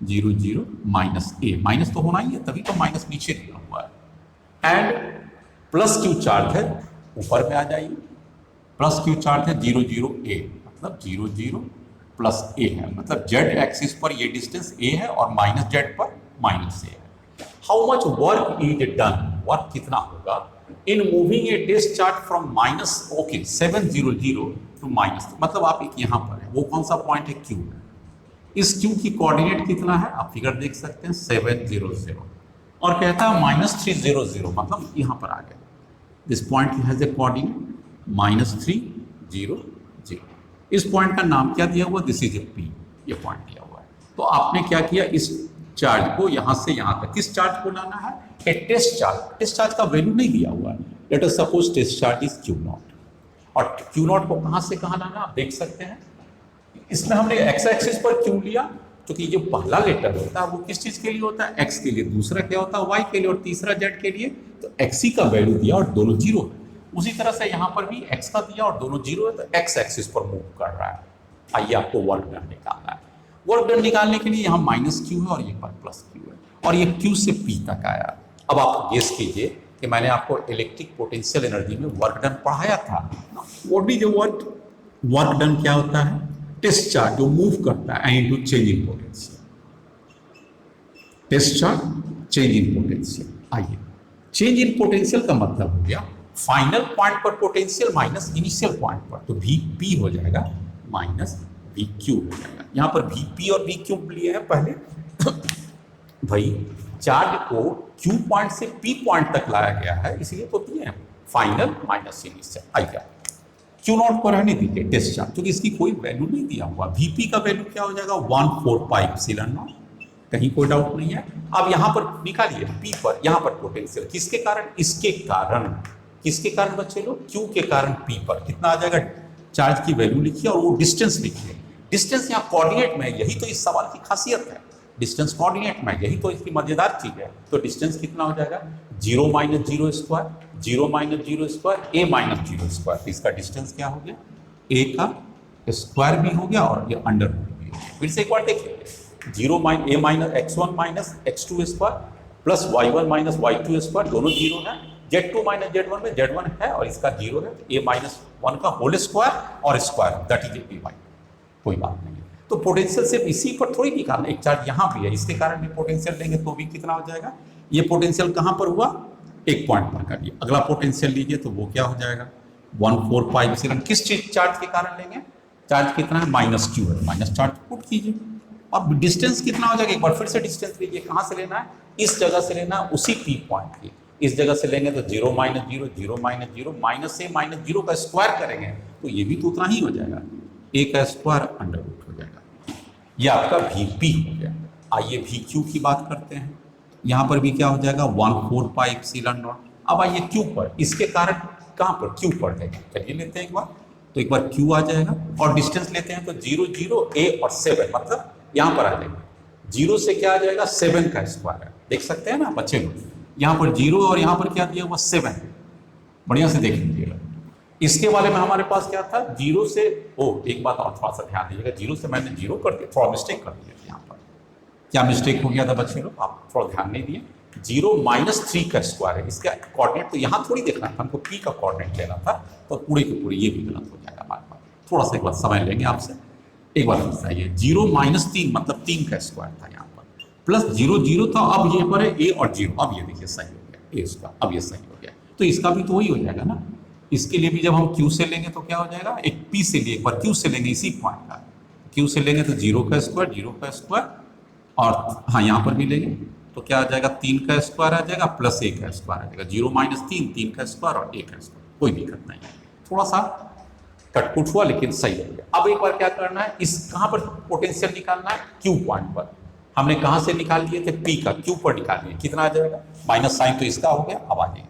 0 0 माइनस ए, माइनस तो होना ही है, तभी तो माइनस नीचे दिया हुआ है। एंड प्लस क्यू चार्ज है, ऊपर में आ जाइए, प्लस क्यू चार्ज है 0 0 ए, मतलब 0 0 प्लस ए है, मतलब जेड एक्सिस पर ये डिस्टेंस ए है और माइनस जेड पर माइनस ए है। How much work is done, work कितना होगा in moving a test charge from minus, okay 7 0 0 to minus, मतलब आप एक यहाँ पर है, वो कौन सा पॉइंट है, क्यू। इस क्यू की कोऑर्डिनेट कितना है, आप फिगर देख सकते हैं 7 0 0, और कहता है -3 0 0, मतलब यहाँ पर आ गया। This point has a coordinate -3 0 0। इस पॉइंट का नाम क्या दिया हुआ, दिस इज ए पी, ये पॉइंट दिया हुआ है। तो आपने क्या किया, इस चार्ज को यहाँ से यहाँ तक, किस चार्ज को लाना है, a test charge. Test charge का वैल्यू नहीं दिया हुआ है, let us suppose test charge is Q naught, और क्यू नॉट को कहाँ से कहाँ लाना आप देख सकते हैं। इसमें हमने एक्स एक्सिस पर क्यों लिया, क्योंकि जो पहला लेटर होता है वो किस चीज के लिए होता है, एक्स के लिए, दूसरा क्या होता है, वाई के लिए, और तीसरा जेड के लिए। तो एक्स ही का वैल्यू दिया और दोनों जीरो है। उसी तरह से यहाँ पर भी एक्स का दिया और दोनों जीरो है, तो एक्स एक्सिस पर मूव कर रहा है। आइए आपको वर्क डन निकालना है। वर्क डन निकालने के लिए यहाँ माइनस क्यू है और ये पर प्लस क्यू है, और ये क्यू से पी तक आया। अब आप गेस कीजिए कि मैंने आपको इलेक्ट्रिक पोटेंशियल एनर्जी में वर्क डन पढ़ाया था। व्हाट इज वर्क डन क्या होता है, टेस्ट चार्ज जो मूव करता है into change in potential, test charge change in potential. आइए, चेंज इन पोटेंशियल का मतलब हो गया फाइनल पॉइंट पर पोटेंशियल माइनस इनिशियल पॉइंट पर, तो वी पी हो जाएगा माइनस वी क्यू हो जाएगा। यहाँ पर वी पी और वी क्यू लिए हैं पहले भाई चार्ज को क्यू पॉइंट से पी पॉइंट तक लाया गया है, इसलिए तो दिए हैं फाइनल माइनस इनिशियल। आइए क्यू नॉट को रहने दीजिए टेस्ट चार्ज, क्योंकि इसकी कोई वैल्यू नहीं दिया हुआ। वीपी का वैल्यू क्या हो जाएगा, 1/4 पाई एप्सिलॉन नॉट, कहीं कोई डाउट नहीं है। अब यहाँ पर निकालिए पी पर, यहाँ पर पोटेंशियल किसके कारण, इसके कारण, किसके कारण बच्चे लोग, क्यू के कारण पी पर कितना आ जाएगा, चार्ज की वैल्यू लिखिए और वो डिस्टेंस लिखिए। डिस्टेंस यहाँ कोऑर्डिनेट में, यही तो इस सवाल की खासियत है, डिस्टेंस कोऑर्डिनेट में, यही तो इसकी मजेदार चीज है। तो डिस्टेंस कितना हो जाएगा, 0 - 0 स्क्वायर, 0 - 0 स्क्वायर, a - 0 स्क्वायर। इसका डिस्टेंस क्या हो गया, a का स्क्वायर भी हो गया और ये अंडर रूट भी हो गया। फिर से एक बार देखिए, a - x1 - x2 square plus y1 - y2 square, दोनों जीरो है। z2 - z1 में z1 है और इसका जीरो है, तो a - 1 का होल स्क्वायर और square, that is a by, कोई बात नहीं है। तो पोटेंशियल सिर्फ इसी पर थोड़ी निकालना, एक चार्ज यहाँ भी है, इसके कारण भी पोटेंशियल लेंगे तो भी कितना हो जाएगा, ये पोटेंशियल कहाँ पर हुआ, एक पॉइंट पर करिए। अगला पोटेंशियल लीजिए तो वो क्या हो जाएगा, 1/4 पाई एप्सिलॉन, किस चीज चार्ज के कारण लेंगे, चार्ज कितना है, माइनस क्यू है, माइनस चार्ज पुट कीजिए। और डिस्टेंस कितना हो जाएगा, एक बार फिर से डिस्टेंस लीजिए, कहाँ से लेना है, इस जगह से लेना है, उसी पी पॉइंट की। इस जगह से लेंगे तो 0 - 0 0 - 0 माइनस से माइनस 0 का स्क्वायर करेंगे तो ये भी तो उतना ही हो जाएगा, a का स्क्वायर अंडर रूट हो जाएगा। ये आपका वी हो गया। आइए वी क्यू की बात करते हैं। यहाँ पर भी क्या हो जाएगा, 1/4 पाई एप्सिलॉन नॉट। अब आइए क्यू पर, इसके कारण कहाँ पर, क्यू पर लेंगे, चलिए लेते हैं एक बार, तो एक बार क्यू आ जाएगा और डिस्टेंस लेते हैं तो 0 0 a और 7, मतलब यहाँ पर आ जाएगा 0 से क्या आ जाएगा, 7 का स्क्वायर है, देख सकते हैं ना बच्चे लोग, यहाँ पर 0 और यहाँ पर क्या दिया हुआ 7, बढ़िया से देख लीजिएगा। इसके वाले में हमारे पास क्या था, 0 से, एक बात और थोड़ा सा ध्यान दीजिएगा, 0 से मैंने 0 कर दिया, थोड़ा मिस्टेक कर दिया यहाँ पर। क्या मिस्टेक हो गया था बच्चे लोग, आप थोड़ा ध्यान नहीं दिए। 0 - 3 का स्क्वायर है, इसका कोऑर्डिनेट तो यहाँ थोड़ी देखना था, हमको p का कोऑर्डिनेट लेना था, तो पूरे के पूरे ये भी गलत हो जाएगा हमारे पास। थोड़ा सा एक बार समय लेंगे आपसे, एक बार बताइए, 0 - 3 मतलब 3 का स्क्वायर था यहाँ पर, प्लस 0 0 था, अब ये पर है a और 0, अब ये देखिए सही हो गया, a इसका, अब ये सही हो गया, तो इसका भी तो वही हो जाएगा ना। इसके लिए भी जब हम Q से लेंगे तो क्या हो जाएगा, एक P से लिए, एक बार Q से लेंगे इसी पॉइंट का, Q से लेंगे तो 0 का स्क्वायर, 0 का स्क्वायर, और हाँ यहाँ पर भी लेंगे तो क्या आ जाएगा, 3 का स्क्वायर आ जाएगा प्लस 1 का स्क्वायर आ जाएगा, 0 माइनस 3, 3 का स्क्वायर और 1 का स्क्वायर, कोई दिक्कत नहीं है। थोड़ा सा कटपुट हुआ लेकिन सही हो गया। अब एक बार क्या करना है, इस कहाँ पर पोटेंशियल निकालना है, क्यू पॉइंट पर। हमने कहाँ से निकाल लिए थे, पी का, क्यू पर निकाल लिए, कितना आ जाएगा, माइनस साइन तो इसका हो गया, अब आ जाएगा।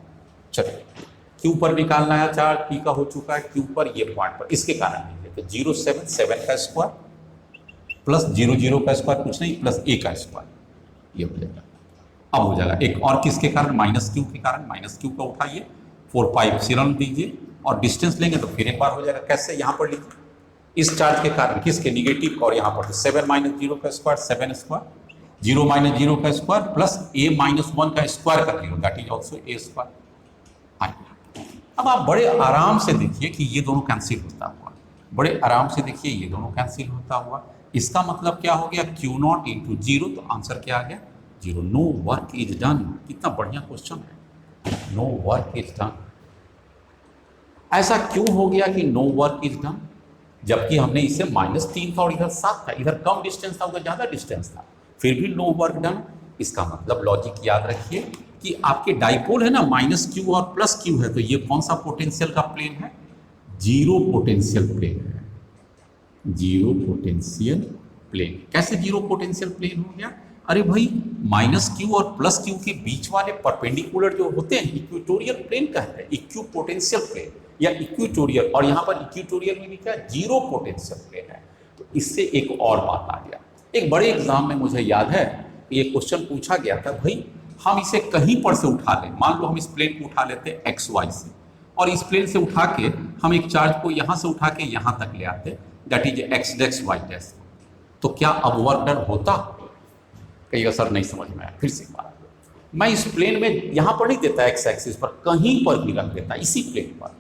चलिए क्यू पर निकालना है चार्ज, पी का हो चुका है, क्यू पर ये पॉइंट पर, इसके कारण लिख लेते 0 7 7 का स्क्वायर प्लस 0 0 का स्क्वायर कुछ नहीं प्लस ए का स्क्वायर, ये हो जाएगा। अब हो जाएगा एक और किसके कारण, माइनस क्यू के कारण, माइनस क्यू का उठाइए, 4 पाई एप्सिलॉन दीजिए और डिस्टेंस लेंगे तो फिर एक बार हो जाएगा। कैसे, यहाँ पर लिखिए, इस चार्ज के कारण, किसके, निगेटिव, और यहाँ पर 7 माइनस 0 का स्क्वायर 7 स्क्वायर, 0 माइनस 0 का स्क्वायर प्लस ए माइनस 1 का स्क्वायर कर दिया, that is also a square. अब आप बड़े आराम से देखिए कि ये दोनों कैंसिल होता हुआ, बड़े आराम से देखिए ये दोनों कैंसिल होता हुआ। इसका मतलब क्या हो गया, क्यू नॉट इंटू 0, तो आंसर क्या आ गया, 0। No work is done. कितना बढ़िया क्वेश्चन है, नो वर्क इज डन। ऐसा क्यों हो गया कि नो वर्क इज डन, जबकि हमने इसे -3 था और इधर 7 था, इधर कम डिस्टेंस था उधर ज़्यादा डिस्टेंस था, फिर भी नो वर्क डन। इसका मतलब लॉजिक याद रखिए कि आपके डाइपोल है ना, माइनस क्यू और प्लस क्यू है, तो ये कौन सा पोटेंशियल का प्लेन है, जीरो पोटेंशियल प्लेन है, जीरो पोटेंशियल प्लेन। कैसे जीरो पोटेंशियल प्लेन हो गया, अरे भाई माइनस क्यू और प्लस क्यू के बीच वाले परपेंडिकुलर जो होते हैं इक्वेटोरियल प्लेन कहते हैं, इक्यू पोटेंशियल प्लेन या इक्वेटोरियल, और यहाँ पर इक्वेटोरियल में भी क्या जीरो पोटेंशियल प्लेन है। तो इससे एक और बात आ गया, एक बड़े एग्जाम में मुझे याद है ये क्वेश्चन पूछा गया था, भाई हम इसे कहीं पर से उठा लें, मान लो हम इस प्लेन को उठा लेते एक्स वाई से, और इस प्लेन से उठा के हम एक चार्ज को यहाँ से उठा के यहाँ तक ले आते, that is X dash Y dash, तो क्या अब वर्क डन होता, कई असर नहीं समझ में आया। फिर से एक बार, मैं इस प्लेन में यहाँ पर नहीं देता एक्स एक्सिस पर, कहीं पर भी रख देता इसी प्लेन पर,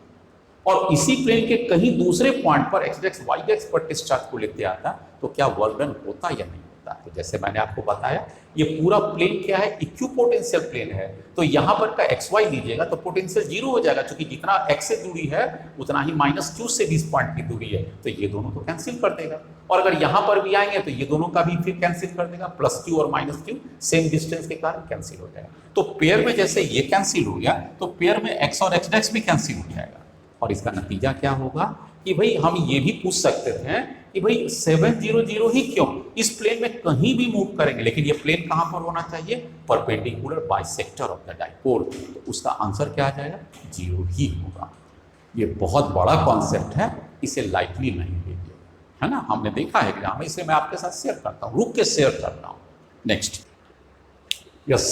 और इसी प्लेन के कहीं दूसरे पॉइंट पर एक्स एक्स वाई एक्स पर टेस्ट चार्ज को लेते आता, तो क्या वर्क डन होता या नहीं होता। तो जैसे मैंने आपको बताया ये पूरा प्लेन क्या है, इक्विपोटेंशियल प्लेन है, तो यहाँ पर का एक्स वाई लीजिएगा तो पोटेंशियल जीरो हो जाएगा, क्योंकि जितना एक्स से दूरी है उतना ही माइनस क्यू से भी इस पॉइंट की दूरी है, तो ये दोनों तो कैंसिल कर देगा। और अगर यहाँ पर भी आएंगे तो ये दोनों का भी फिर कैंसिल कर देगा, प्लस क्यू और माइनस क्यू सेम डिस्टेंस के कारण कैंसिल हो जाएगा। तो पेयर में जैसे ये कैंसिल हो गया, तो पेयर में एक्स और एक्स डैश भी कैंसिल हो जाएगा, और इसका नतीजा क्या होगा कि भाई हम ये भी पूछ सकते थे कि भाई 700 ही क्यों, इस प्लेन में कहीं भी मूव करेंगे, लेकिन ये प्लेन कहां पर होना चाहिए, perpendicular bisector of the dipole, तो उसका आंसर क्या आ जाएगा, 0 ही होगा। ये बहुत बड़ा कॉन्सेप्ट है, इसे लाइटली नहीं लीजिए, है ना, हमने देखा है एग्जाम, इसलिए मैं आपके साथ शेयर करता हूँ, रुक के शेयर कर रहा हूँ। नेक्स्ट, यस,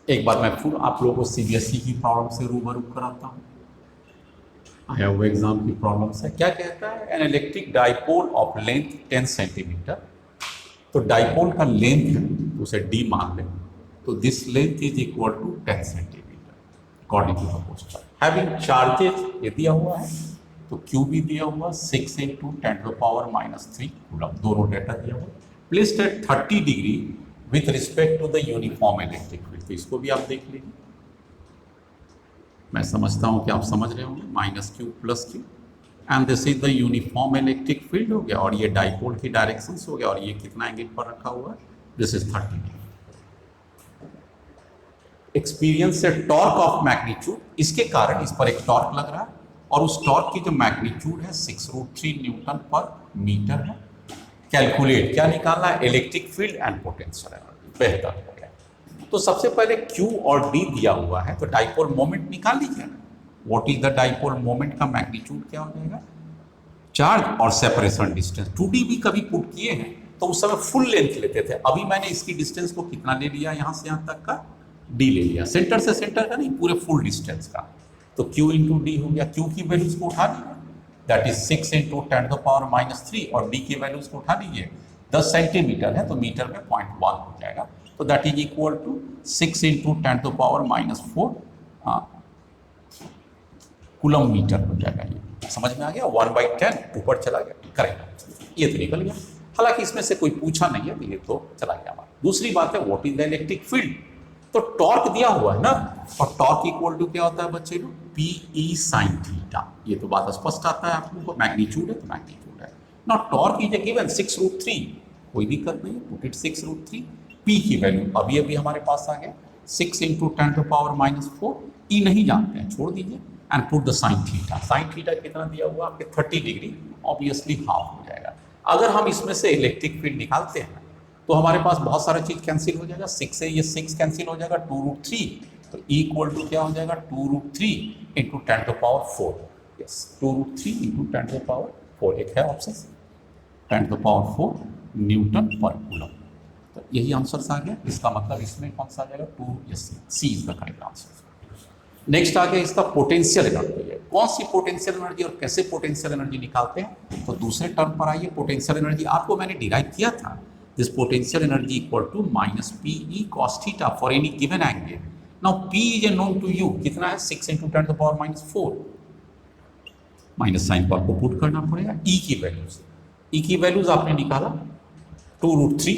एक बार मैं फिर आप लोगों को सीबीएसई की प्रॉब्लम से रूबरू कराता हूँ। आया हुआ एग्जाम की प्रॉब्लम्स है, क्या कहता है, an electric dipole of length 10 centimetre, तो डाइपोल का लेंथ है तो उसे डी मान लें, तो this length is equal to 10 centimetre according to the question. Having charges ये दिया हुआ है, तो क्यू भी दिया हुआ 6 × 10⁻³ कूलम, दोनों डेटा दिया हुआ, placed at 30 degree with respect to the uniform electric field, तो इसको भी आप देख लीजिए। मैं समझता हूं कि आप समझ रहे होंगे, -q + q, and this is the uniform electric field हो गया, और ये डाइपोल की डायरेक्शंस हो गया, और ये कितना एंगल पर रखा हुआ है, दिस इज 30 डिग्री। एक्सपीरियंस से टॉर्क ऑफ मैग्नीट्यूड, इसके कारण इस पर एक टॉर्क लग रहा है, और उस टॉर्क की जो मैग्नीट्यूड है 6√3 न्यूटन पर मीटर है। कैलकुलेट, क्या निकालना है, electric field and potential energy, बेहतर हो गया। तो सबसे पहले Q और D दिया हुआ है, तो डाइपोल मोमेंट निकाल लीजिए ना, what is the dipole moment का मैग्नीट्यूड क्या हो जाएगा, चार्ज और सेपरेशन डिस्टेंस, 2D भी कभी पुट किए हैं तो उस समय फुल लेंथ लेते थे, अभी मैंने इसकी डिस्टेंस को कितना ले लिया, यहाँ से यहाँ तक का D ले लिया, सेंटर से सेंटर का नहीं, पूरे फुल डिस्टेंस का, तो Q × D हो गया। Q की वैल्यूज को उठा लीजिए, दैट इज 6 × 10⁻³ और D की वैल्यूज को उठा लीजिए, 10 सेंटीमीटर है तो मीटर में 0.1 हो जाएगा, तो that is equal to 6 × 10⁻⁴ coulomb metre हो जाएगा। ये समझ में आ गया, 1/10 ऊपर चला गया, करेक्ट, ये तो निकल गया। हालांकि इसमें से कोई पूछा नहीं है, ये तो चला गया हमारा। दूसरी बात है what is the electric field, तो टॉर्क दिया हुआ है ना, और टॉर्क इक्वल टू क्या होता है बच्चे लोग, PE sin θ, ये तो बात स्पष्ट आता है आप लोगों को, मैग्नीट्यूड है तो मैग्नीट्यूड है ना, टॉर्क इज गिवन 6√3, कोई दिक्कत नहीं, पुट इट 6√3, P की वैल्यू अभी अभी हमारे पास आ गया 6 इंटू 10⁻⁴। ई नहीं जानते हैं, छोड़ दीजिए। And put the sine theta. Sine theta कितना दिया हुआ आपके 30 डिग्री, ऑब्वियसली हाफ हो जाएगा। अगर हम इसमें से इलेक्ट्रिक फील्ड निकालते हैं तो हमारे पास बहुत सारा चीज कैंसिल हो जाएगा। 6 से ये 6 कैंसिल हो जाएगा, 2√3, तो इक्वल टू क्या हो जाएगा 2√3 इंटू 10⁴। यस, 2√3 इंटू 10⁴ एक है ऑप्शन, 10⁴ न्यूटन पर कूलम। तो यही आंसर आ गया। इसका मतलब इसमें कौन सा आ जाएगा 2, yes, C is the correct answer. Next आ गया इसका पोटेंशियल एनर्जी है। कौन सी पोटेंशियल एनर्जी और कैसे पोटेंशियल एनर्जी निकालते हैं, तो दूसरे टर्म पर आइए। पोटेंशियल एनर्जी आपको मैंने डिराइव किया था, this potential energy equal to minus PE cos theta for any given angle. Now P is a known to you, कितना है 6 इंटू 10⁻⁴, माइनस साइन को आपको पुट करना पड़ेगा E की वैल्यूज। E की वैल्यूज आपने निकाला 2√3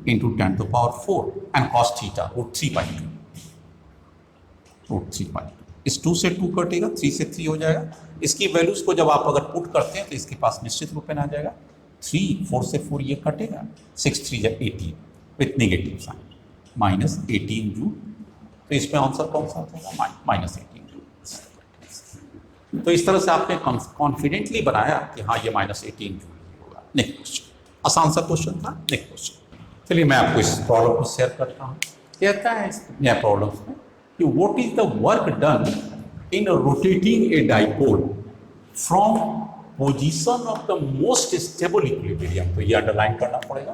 इंटू 10⁴ एंड cos थीटा √3/2। इस 2 से 2 कटेगा, 3 से 3 हो जाएगा। इसकी वैल्यूज को जब आप अगर पुट करते हैं तो इसके पास निश्चित रूप में आ जाएगा 3, 4 से 4 ये कटेगा, 6 3 या 18 with negative sign, minus 18 joule. तो इसमें आंसर कौन सा होगा माइनस 18 जूल। तो इस तरह से आपने कॉन्फिडेंटली बनाया कि हाँ ये माइनस 18 जूल होगा। नेक्स्ट क्वेश्चन, आसान सा क्वेश्चन था। नेक्स्ट क्वेश्चन, चलिए मैं आपको इस प्रॉब्लम को शेयर करता हूँ। कहता है इस नया प्रॉब्लम में कि what is the work done in rotating a dipole from position of the most stable equilibrium। तो ये अंडरलाइन करना पड़ेगा,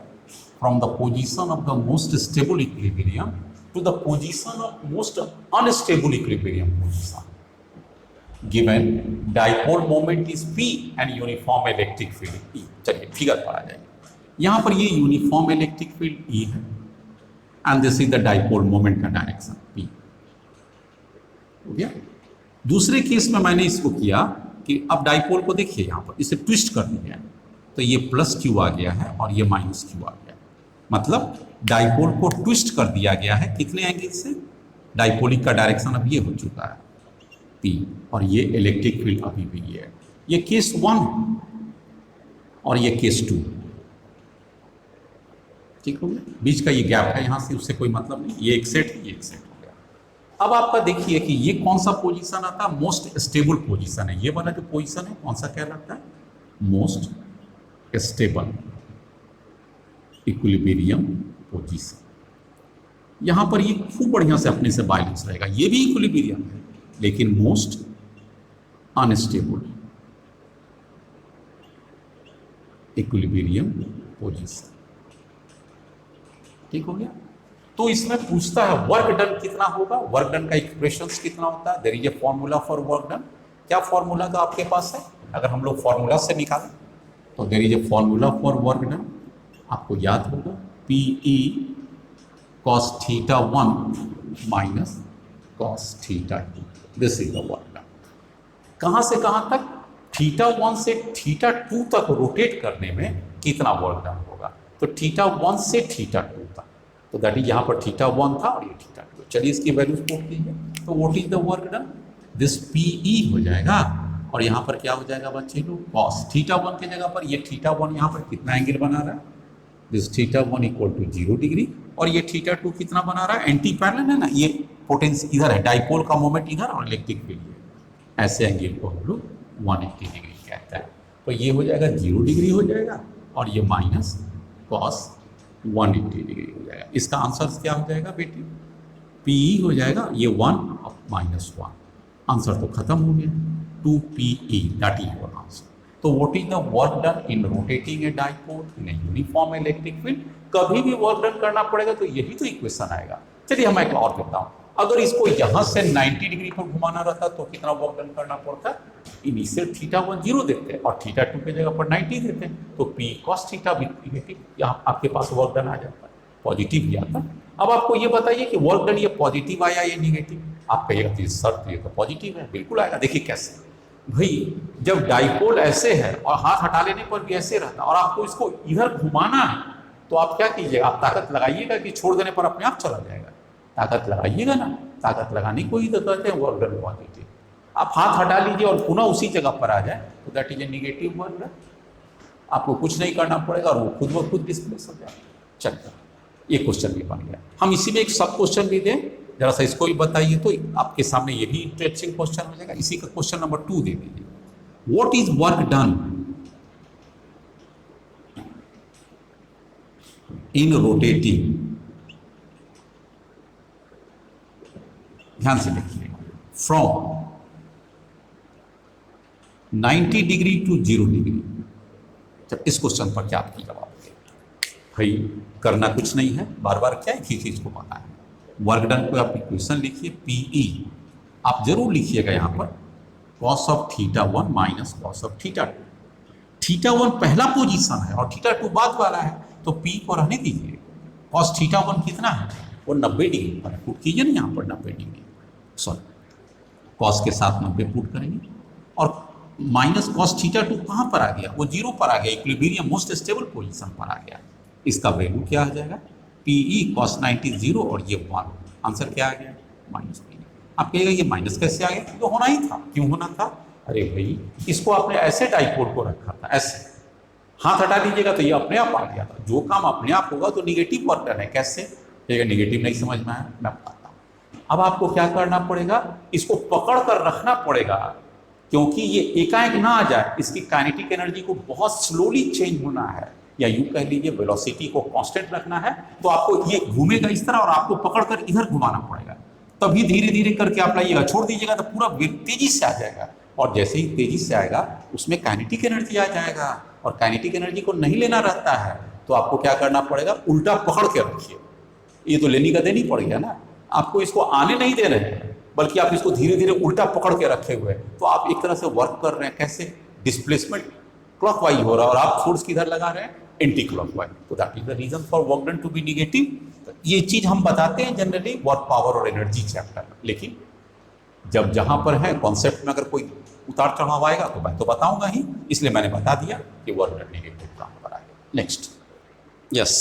from the position of the most stable equilibrium to the position of most unstable equilibrium position, given dipole moment is P and uniform electric field E। चलिए figure पर आ जाएगा। यहाँ पर ये यूनिफॉर्म इलेक्ट्रिक फील्ड E है and this is the dipole moment का direction P। हो गया। दूसरे केस में मैंने इसको किया कि अब डाइपोल को देखिए, यहाँ पर इसे ट्विस्ट कर दिया है तो ये प्लस क्यू आ गया है और ये माइनस क्यू आ गया। मतलब डाइपोल को ट्विस्ट कर दिया गया है कितने एंगल से, डाइपोलिक का डायरेक्शन अब ये हो चुका है P और ये इलेक्ट्रिक फील्ड अभी भी ये है। ये केस 1 और ये केस 2, ठीक हो गया। बीच का ये गैप है, यहाँ से उससे कोई मतलब नहीं, ये एक सेट है, ये एक सेट। अब आपका देखिए कि ये कौन सा पोजीशन आता है, मोस्ट स्टेबल पोजीशन है। ये वाला जो पोजीशन है कौन सा कहलाता है, मोस्ट स्टेबल इक्विलिब्रियम पोजीशन। यहां पर ये खूब बढ़िया से अपने से बैलेंस रहेगा, ये भी इक्विलिब्रियम है लेकिन मोस्ट अनस्टेबल इक्विलिब्रियम पोजीशन, ठीक हो गया। तो इसमें पूछता है वर्क डन कितना होगा, वर्क डन का एक्सप्रेशंस कितना होता है, there is a formula for work done. क्या फॉर्मूला का आपके पास है, अगर हम लोग फॉर्मूला से निकालें तो there is a formula for work done, आपको याद होगा PE cos theta 1 minus cos theta 2, this is the work done. कहाँ से कहाँ तक, थीटा 1 से थीटा 2 तक रोटेट करने में कितना वर्क डन होगा, तो थीटा 1 से थीटा 2 तक, तो दैट इज यहाँ पर थीटा 1 था और ये थीटा 2। चलिए इसकी वैल्यूज पुट कीजिए, तो what is the work done, this PE हो जाएगा और यहाँ पर क्या हो जाएगा बच्चे लोग, cos थीटा 1 की जगह पर ये थीटा 1 यहाँ पर कितना एंगल बना रहा है, this theta 1 equal to 0 degree और ये थीटा 2 कितना बना रहा है, एंटी पैरेलल है ना, ये पोटेंशियल इधर है, डाइपोल का मोमेंट इधर और इलेक्ट्रिक फील्ड है, ऐसे एंगल को हम लोग 180 डिग्री कहते हैं। तो ये हो जाएगा 0 डिग्री हो जाएगा और ये माइनस cos 180 डिग्री हो जाएगा। इसका आंसर क्या हो जाएगा बेटी, PE हो जाएगा ये 1 और माइनस 1, आंसर तो खत्म हो गया, 2PE that is your answer. तो what is the work done in rotating a dipole in a uniform electric field, कभी भी वर्क डन करना पड़ेगा तो यही तो इक्वेशन आएगा। चलिए मैं एक और देता हूँ, अगर इसको यहाँ से 90 डिग्री पर घुमाना रहता तो कितना वर्क डन करना पड़ता, इनिशियल थीटा 1 0 देते हैं और थीटा 2 की जगह पर 90 देते हैं, तो P cos थीटा भी नेगेटिव, यहाँ आपके पास वर्क डन आ जाता है, पॉजिटिव ही आता। अब आपको ये बताइए कि वर्क डन ये पॉजिटिव आया या नेगेटिव, आप कहिएगा तो सर ये तो पॉजिटिव है, बिल्कुल आएगा। देखिए कैसे भाई, जब डाइपोल ऐसे है और हाथ हटा लेने पर भी ऐसे रहता और आपको इसको इधर घुमाना है तो आप क्या कीजिएगा, आप ताकत लगाइएगा कि छोड़ देने पर अपने आप चला जाएगा, ताकत लगाइएगा ना, ताकत लगाने को ही तो कहते हैं वर्क डन पॉजिटिव। आप हाथ हटा लीजिए और पुनः उसी जगह पर आ जाए तो that is a negative work done. आपको कुछ नहीं करना पड़ेगा और वो खुद ब खुद डिस्प्लेस हो जाएगा। चलिए, ये क्वेश्चन भी बन गया। हम इसी में एक सब क्वेश्चन भी दें, जरा सा इसको भी बताइए तो आपके सामने ये भी इंटरेस्टिंग क्वेश्चन हो जाएगा। इसी का क्वेश्चन नंबर 2 दे दीजिए। What is work done in rotating, ध्यान से देखिए, फ्रॉम 90 डिग्री टू 0 डिग्री। जब इस क्वेश्चन पर क्या आपकी जवाब है? भाई करना कुछ नहीं है, बार बार क्या एक ही चीज को पता है। वर्क डन को आप इक्वेशन लिखिए, पीई आप जरूर लिखिएगा यहाँ पर cos of theta 1 minus cos of theta 2। Theta 1 पहला पोजीशन है और थीटा 2 बाद वाला है, तो पी को रहने दीजिए। कॉस थीटा 1 कितना है? वो 90 डिग्री पर पुट कीजिए ना, यहाँ पर 90 डिग्री, सॉरी कॉस के साथ 90 पुट करेंगे। और माइनस कॉस थीटा 2 कहाँ पर आ गया? वो 0 पर आ गया, इक्विलिब्रियम मोस्ट स्टेबल पोजीशन पर आ गया। इसका वैल्यू क्या आ जाएगा? पीई कॉस 90 0 और ये 1। आंसर क्या आ गया? Minus P. आप कहिएगा ये माइनस कैसे आ गया? तो होना ही था। क्यों होना था? अरे भाई इसको आपने ऐसे डाइपोल को रखा था, ऐसे हाथ हटा दीजिएगा तो ये अपने आप आ गया था। जो काम अपने आप होगा तो निगेटिव वर्क डन है। कैसे? निगेटिव नहीं समझ में आया, मैं बताता हूँ। अब आपको क्या करना पड़ेगा? इसको पकड़ कर रखना पड़ेगा, क्योंकि ये एकाएक ना आ जाए। इसकी काइनेटिक एनर्जी को बहुत स्लोली चेंज होना है, या यूं कह लीजिए वेलोसिटी को कांस्टेंट रखना है। तो आपको ये घूमेगा इस तरह और आपको पकड़कर इधर घुमाना पड़ेगा, तभी धीरे धीरे करके आप लाइएगा। छोड़ दीजिएगा तो पूरा तेजी से आ जाएगा, और जैसे ही तेजी से आएगा उसमें काइनेटिक एनर्जी आ जाएगा, और काइनेटिक एनर्जी को नहीं लेना रहता है। तो आपको क्या करना पड़ेगा? उल्टा पकड़ के रखिए। ये तो लेनी का देनी पड़ गया ना, आपको इसको आने नहीं दे रहे हैं, बल्कि आप इसको धीरे धीरे उल्टा पकड़ के रखे हुए हैं। तो आप एक तरह से वर्क कर रहे हैं। कैसे? डिस्प्लेसमेंट क्लॉकवाइज हो रहा है और आप फोर्स किधर लगा रहे हैं? Anti clockwise. तो that is the reason for work done to be negative. ये चीज हम बताते हैं जनरली वर्क पावर और एनर्जी चैप्टर में, लेकिन जब जहां पर है कॉन्सेप्ट में अगर कोई उतार चढ़ाव आएगा तो मैं तो बताऊंगा ही, इसलिए मैंने बता दिया कि वर्क डन नेगेटिव कहां पर आएगा। Next, yes,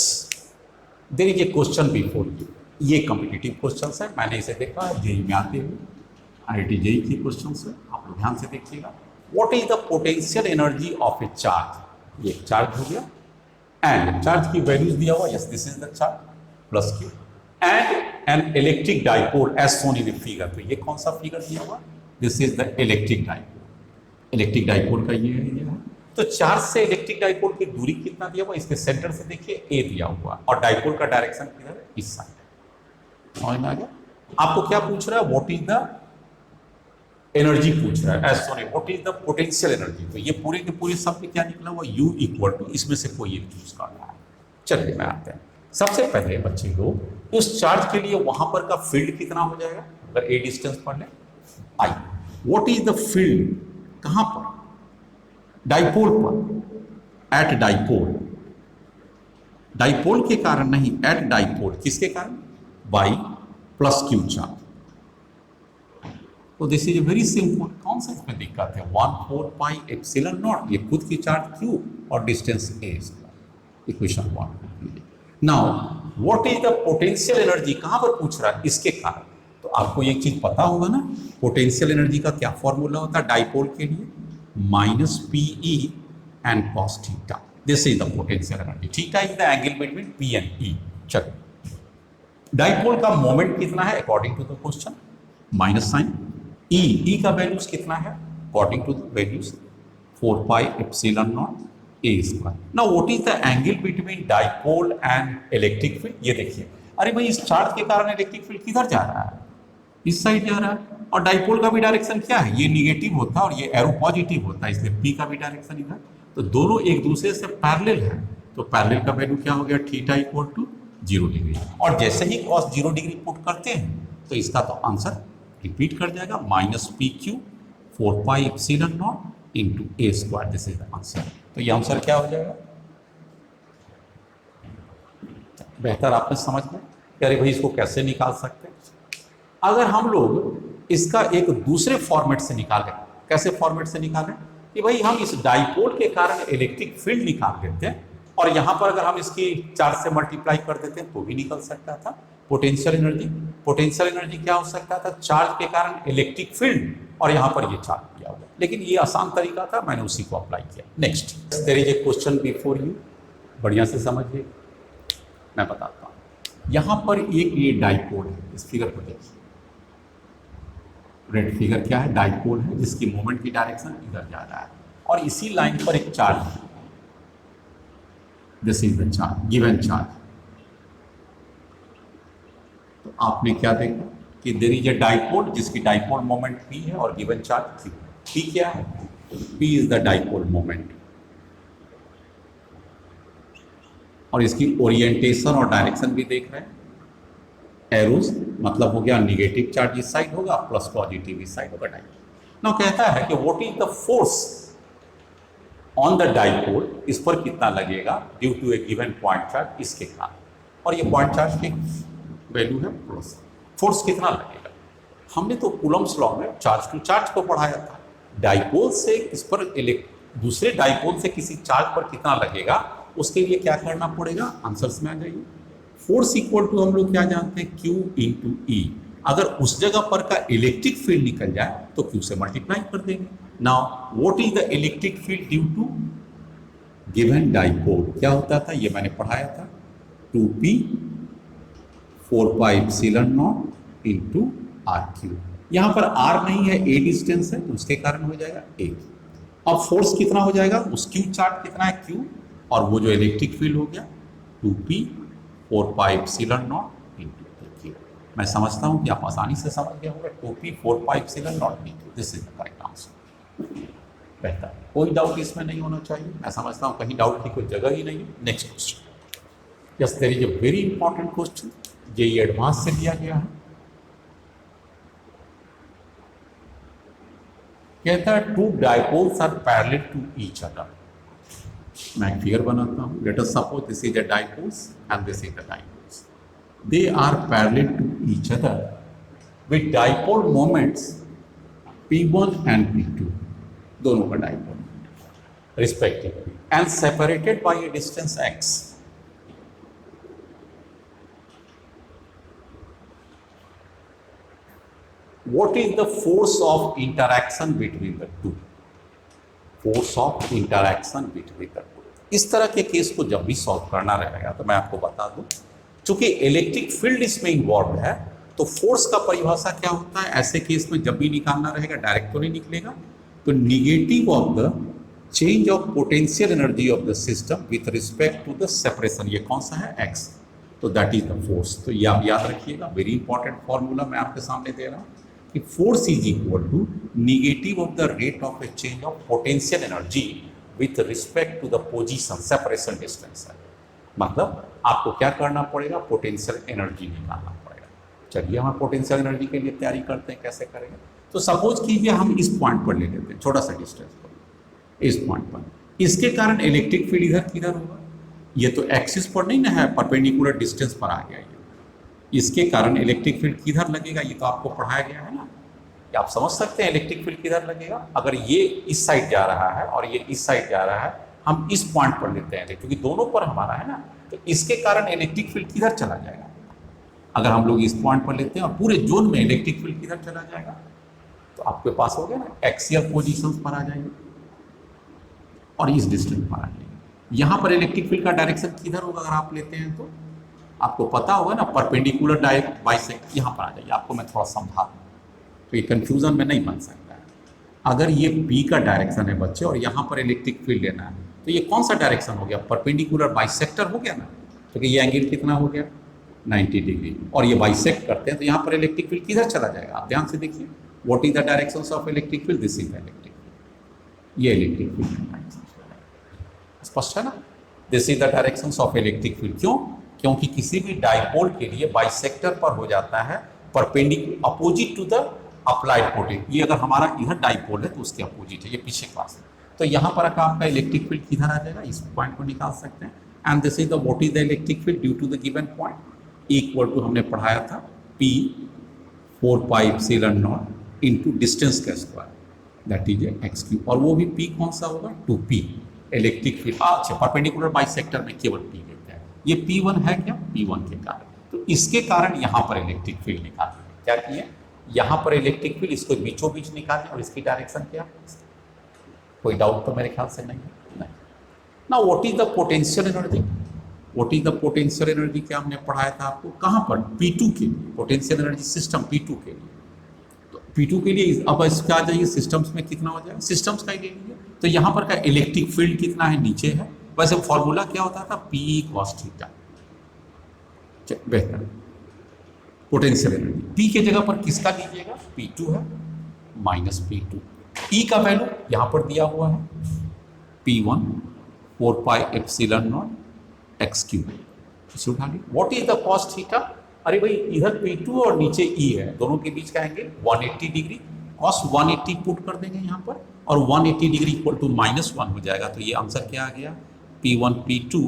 there is a question before you. ये कॉम्पिटिटिव क्वेश्चन है, मैंने इसे देखा जेई में आते हुए, IIT जेई के क्वेश्चन है, आप लोग ध्यान से देखिएगा। What is the potential energy of a charge? ये चार्ज हो गया एंड चार्ज की वैल्यूज दिया हुआ, yes this is the charge, plus Q and an electric dipole as shown in figure. तो ये कौन सा फिगर दिया हुआ? This is the electric dipole. Electric dipole का ये है। तो चार्ज से इलेक्ट्रिक डाइपोल की दूरी कितना दिया हुआ? इसके सेंटर से देखिए ए दिया हुआ, और डाइपोल का डायरेक्शन किधर है? इस साइड। समझ में आ गया? आपको क्या पूछ रहा है? व्हाट इज द एनर्जी पूछ रहा है, as shown what is the potential energy. तो ये पूरे के पूरे शब्द क्या निकला हुआ? U इक्वल टू, इसमें से कोई एक चूज करना है। चलिए मैं आते हैं। सबसे पहले बच्चे लोग उस चार्ज के लिए वहां पर का फील्ड कितना हो जाएगा? अगर ए डिस्टेंस पढ़ लें, I. What is the field? कहां पर? डाइपोल पर, एट डाइपोल। डाइपोल के कारण नहीं, एट डाइपोल। किसके कारण? By plus Q charge. तो दिस इज वेरी सिंपल। कौन सा इसमें दिक्कत है? 1/4 पाई एप्सिलॉन नॉट, ये खुद की चार्ज क्यू और डिस्टेंस ए इसका। Equation 1। Now what is the potential energy? कहां पर पूछ रहा है? इसके कारण। तो आपको एक चीज पता होगा ना, पोटेंशियल एनर्जी का क्या फॉर्मूला होता है डाइपोल के लिए? Minus PE and cos theta. This is the potential energy. Theta is the angle between P and E. चलो, डाइपोल का मोमेंट कितना है according to the question? Minus sign. E का वैल्यूज कितना है according to the values? 4 pi epsilon naught a square. Now what is the angle between dipole and electric field? ये देखिए, अरे भाई इस चार्ज के कारण इलेक्ट्रिक फील्ड किधर जा रहा है? इस साइड जा रहा है। और डाइपोल का भी डायरेक्शन क्या है? ये निगेटिव होता है और ये एरो पॉजिटिव होता है, इसलिए पी का भी डायरेक्शन इधर। तो दोनों एक दूसरे से पैरेलल है। तो पैरेलल का वैल्यू क्या हो गया? Theta equal to 0 degree. और जैसे ही कॉस 0 डिग्री पुट करते हैं तो इसका तो आंसर रिपीट कर जाएगा, minus P Q 4 pi epsilon not into A square. This is the answer. तो ये आंसर क्या हो जाएगा? बेहतर आपने समझ में कि अरे भाई इसको कैसे निकाल सकते हैं। अगर हम लोग इसका एक दूसरे फॉर्मेट से निकालें, कैसे फॉर्मेट से निकालें? कि भाई हम इस डाइपोल के कारण इलेक्ट्रिक फील्ड निकाल देते हैं, और यहां पर अगर हम इसकी चार्ज से मल्टीप्लाई कर देते हैं तो भी निकल सकता था पोटेंशियल एनर्जी। पोटेंशियल एनर्जी क्या हो सकता था? चार्ज के कारण इलेक्ट्रिक फील्ड, और यहां पर ये चार्ज दिया हुआ है। लेकिन ये आसान तरीका था, मैंने उसी को अप्लाई किया। Next, there is a question before you, बढ़िया से समझिए, मैं बताता हूँ। यहाँ पर एक ये डाइपोल है, इस फिगर को देखिए, रेड फिगर क्या है, डाइपोल है जिसकी मूवमेंट की डायरेक्शन इधर जा रहा है, और इसी लाइन पर एक चार्ज है, this is the charge, given charge. तो आपने क्या देखा कि देयर इज ए डाइपोल जिसकी डाइपोल मोमेंट p है और गिवन चार्ज q। p क्या है, p is the dipole moment, और इसकी ओरिएंटेशन और डायरेक्शन भी देख रहे हैं। एरोज मतलब हो गया नेगेटिव चार्ज इस साइड होगा, प्लस पॉजिटिव इस साइड होगा डाइपोल। नाउ कहता है कि what is the force on the dipole, इस पर कितना लगेगा due to a given point charge, इसके कारण, और ये पॉइंट चार्ज की वैल्यू है प्लस। फोर्स कितना लगेगा, हमने तो कूलम्स लॉ में चार्ज टू चार्ज को पढ़ाया था। डाइपोल से इस पर दूसरे डाइपोल से किसी चार्ज पर कितना लगेगा, उसके लिए क्या करना पड़ेगा, आंसर्स में आ जाइए। फोर्स इक्वल टू हम लोग क्या जानते हैं, Q इंटू E। अगर उस जगह पर का इलेक्ट्रिक फील्ड निकल जाए तो Q से मल्टीप्लाई कर देंगे। Now what is the electric field due to given dipole, क्या होता था, ये मैंने पढ़ाया था, 2p 4πε0 इंटू RQ। यहाँ पर R नहीं है, a डिस्टेंस है, तो उसके कारण हो जाएगा a। अब फोर्स कितना हो जाएगा, उस Q चार्ज कितना है Q, और वो जो इलेक्ट्रिक फील्ड हो गया 2p 4πε0 इंटू Q। मैं समझता हूँ कि आप आसानी से समझ गए होंगे, 2p 4πε0 into, this is the correct answer. बेहतर, कोई डाउट इसमें नहीं होना चाहिए, मैं समझता हूँ कहीं डाउट की कोई जगह ही नहीं है। Next question, yes there is a very important question, ये एडवांस से दिया गया है। कहता है two dipoles are parallel to each other. मैं एक फिगर बनाता हूँ, let us suppose this is a dipoles and this is the dipoles, they are parallel to each other with dipole moments p1 and p2, दोनों का dipole respectively, and separated by a distance x। What is the force of interaction between the two? Force of interaction between the two. इस तरह के case को जब भी solve करना रहेगा तो मैं आपको बता दूं, चूंकि इलेक्ट्रिक फील्ड इसमें इन्वॉल्व है, तो फोर्स का परिभाषा क्या होता है ऐसे केस में जब भी निकालना रहेगा, डायरेक्ट तो नहीं निकलेगा, तो negative of the change of potential energy of the system with respect to the separation, ये कौन सा है, x, तो दैट इज द फोर्स। तो ये आप याद रखिएगा, वेरी इंपॉर्टेंट फॉर्मूला मैं आपके सामने दे रहा हूँ कि force is equal to negative of the rate of a change of potential energy with respect to the position, separation distance है। मतलब आपको क्या करना पड़ेगा, पोटेंशियल एनर्जी निकालना पड़ेगा। चलिए हम पोटेंशियल एनर्जी के लिए तैयारी करते हैं, कैसे करेंगे। तो सपोज कीजिए हम इस पॉइंट पर ले लेते हैं, छोटा सा डिस्टेंस पर, इस पॉइंट पर, इसके कारण इलेक्ट्रिक फील्ड इधर किधर होगा, ये तो एक्सिस पर नहीं ना है, परपेंडिकुलर डिस्टेंस पर आ गया, इसके कारण इलेक्ट्रिक फील्ड किधर लगेगा, ये तो आपको पढ़ाया गया है ना, कि आप समझ सकते हैं इलेक्ट्रिक फील्ड किधर लगेगा। अगर ये इस साइड जा रहा है और ये इस साइड जा रहा है, हम इस पॉइंट पर लेते हैं क्योंकि दोनों पर हमारा है ना, तो इसके कारण इलेक्ट्रिक फील्ड किधर चला जाएगा। अगर हम लोग इस पॉइंट पर लेते हैं और पूरे जोन में इलेक्ट्रिक फील्ड किधर चला जाएगा, तो आपके पास हो गया ना, एक्सियल पोजीशंस पर आ जाएंगे और इस डिस्टेंस पर आ जाएंगे। यहाँ पर इलेक्ट्रिक फील्ड का डायरेक्शन किधर होगा, अगर आप लेते हैं तो आपको पता होगा ना, परपेंडिकुलर बाइसेक्टर, यहाँ पर आ जाइए, आपको मैं थोड़ा समझा दूँ तो ये कंफ्यूजन में नहीं बन सकता है। अगर ये P का डायरेक्शन है बच्चे और यहाँ पर इलेक्ट्रिक फील्ड लेना है, तो ये कौन सा डायरेक्शन हो गया, परपेंडिकुलर बाइसेक्टर हो गया ना, तो ये एंगल कितना हो गया, 90 डिग्री, और ये बाइसेक्ट करते हैं तो यहाँ पर इलेक्ट्रिक फील्ड किधर चला जाएगा, आप ध्यान से देखिए, what is the direction of electric field, this is the electric field, ये इलेक्ट्रिक फील्ड स्पष्ट है ना, this is the direction of electric field. क्यों, क्योंकि किसी भी डाइपोल के लिए बाइसेक्टर पर हो जाता है perpendicular, opposite to the applied potential. ये अगर हमारा इधर डाइपोल है तो उसके अपोजिट है, ये पीछे क्लास है, तो यहाँ पर आपका इलेक्ट्रिक फील्ड किधर आ जाएगा, इस पॉइंट को निकाल सकते हैं। And this is the what is the electric field due to the given point, equal to हमने पढ़ाया था P 4πε0 इंटू डिस्टेंस का square, that is x cube, और वो भी P कौन सा होगा, 2p इलेक्ट्रिक फील्ड। अच्छा, परपेंडिकुलर बाइसेक्टर में केवल P लेते हैं, ये P1 है क्या, P1 के कारण, तो इसके कारण यहाँ पर इलेक्ट्रिक फील्ड निकालें। क्या किए, यहाँ पर इलेक्ट्रिक फील्ड, इसको बीचों बीच निकालें और इसकी डायरेक्शन क्या, कोई डाउट तो मेरे ख्याल से नहीं है। नहीं। ना what is the potential energy, what is the potential energy क्या हमने पढ़ाया था आपको, कहाँ पर, P2 के लिए, पोटेंशियल एनर्जी सिस्टम P2 के लिए। तो P2 के लिए अब इसका आ जाइए सिस्टम्स में कितना हो जाएगा, सिस्टम्स का ही ले लीजिए। तो यहाँ पर का इलेक्ट्रिक फील्ड कितना है, नीचे है। वैसे फॉर्मूला क्या होता था, P cos थीटा। बेहतर पोटेंशियल एनर्जी P के जगह पर किसका लीजिएगा, P2 है माइनस P2। E का वैल्यू यहाँ पर दिया हुआ है P1 4 pi epsilon naught X cube, इसे उठा ली। What is the cos theta, अरे भाई इधर P2 और नीचे E है, दोनों के बीच का एंगल 180 डिग्री, कॉस 180 पुट कर देंगे यहाँ पर, और 180 डिग्री इक्वल टू -1 हो जाएगा। तो ये आंसर क्या आ गया, P1 P2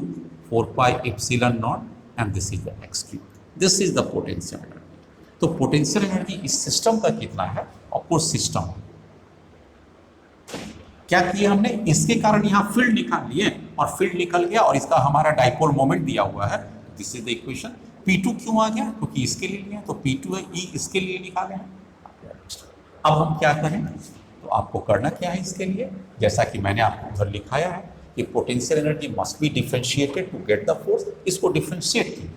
4 pi epsilon not and this is the x cube, this is the potential energy. तो पोटेंशियल एनर्जी इस सिस्टम का कितना है, ऑफकोर्स सिस्टम क्या किया हमने, इसके कारण यहाँ फील्ड निकाल लिए, और फील्ड निकल गया और इसका हमारा डाइपोल मोमेंट दिया हुआ है। This is the equation. P2 क्यों आ गया, क्योंकि इसके लिए लिया, तो P2 है, E इसके लिए निकाले हैं। अब हम क्या करें, तो आपको करना क्या है इसके लिए, जैसा कि मैंने आपको उधर लिखाया है कि potential energy must be differentiated to get the force. इसको डिफरेंशिएट कीजिए,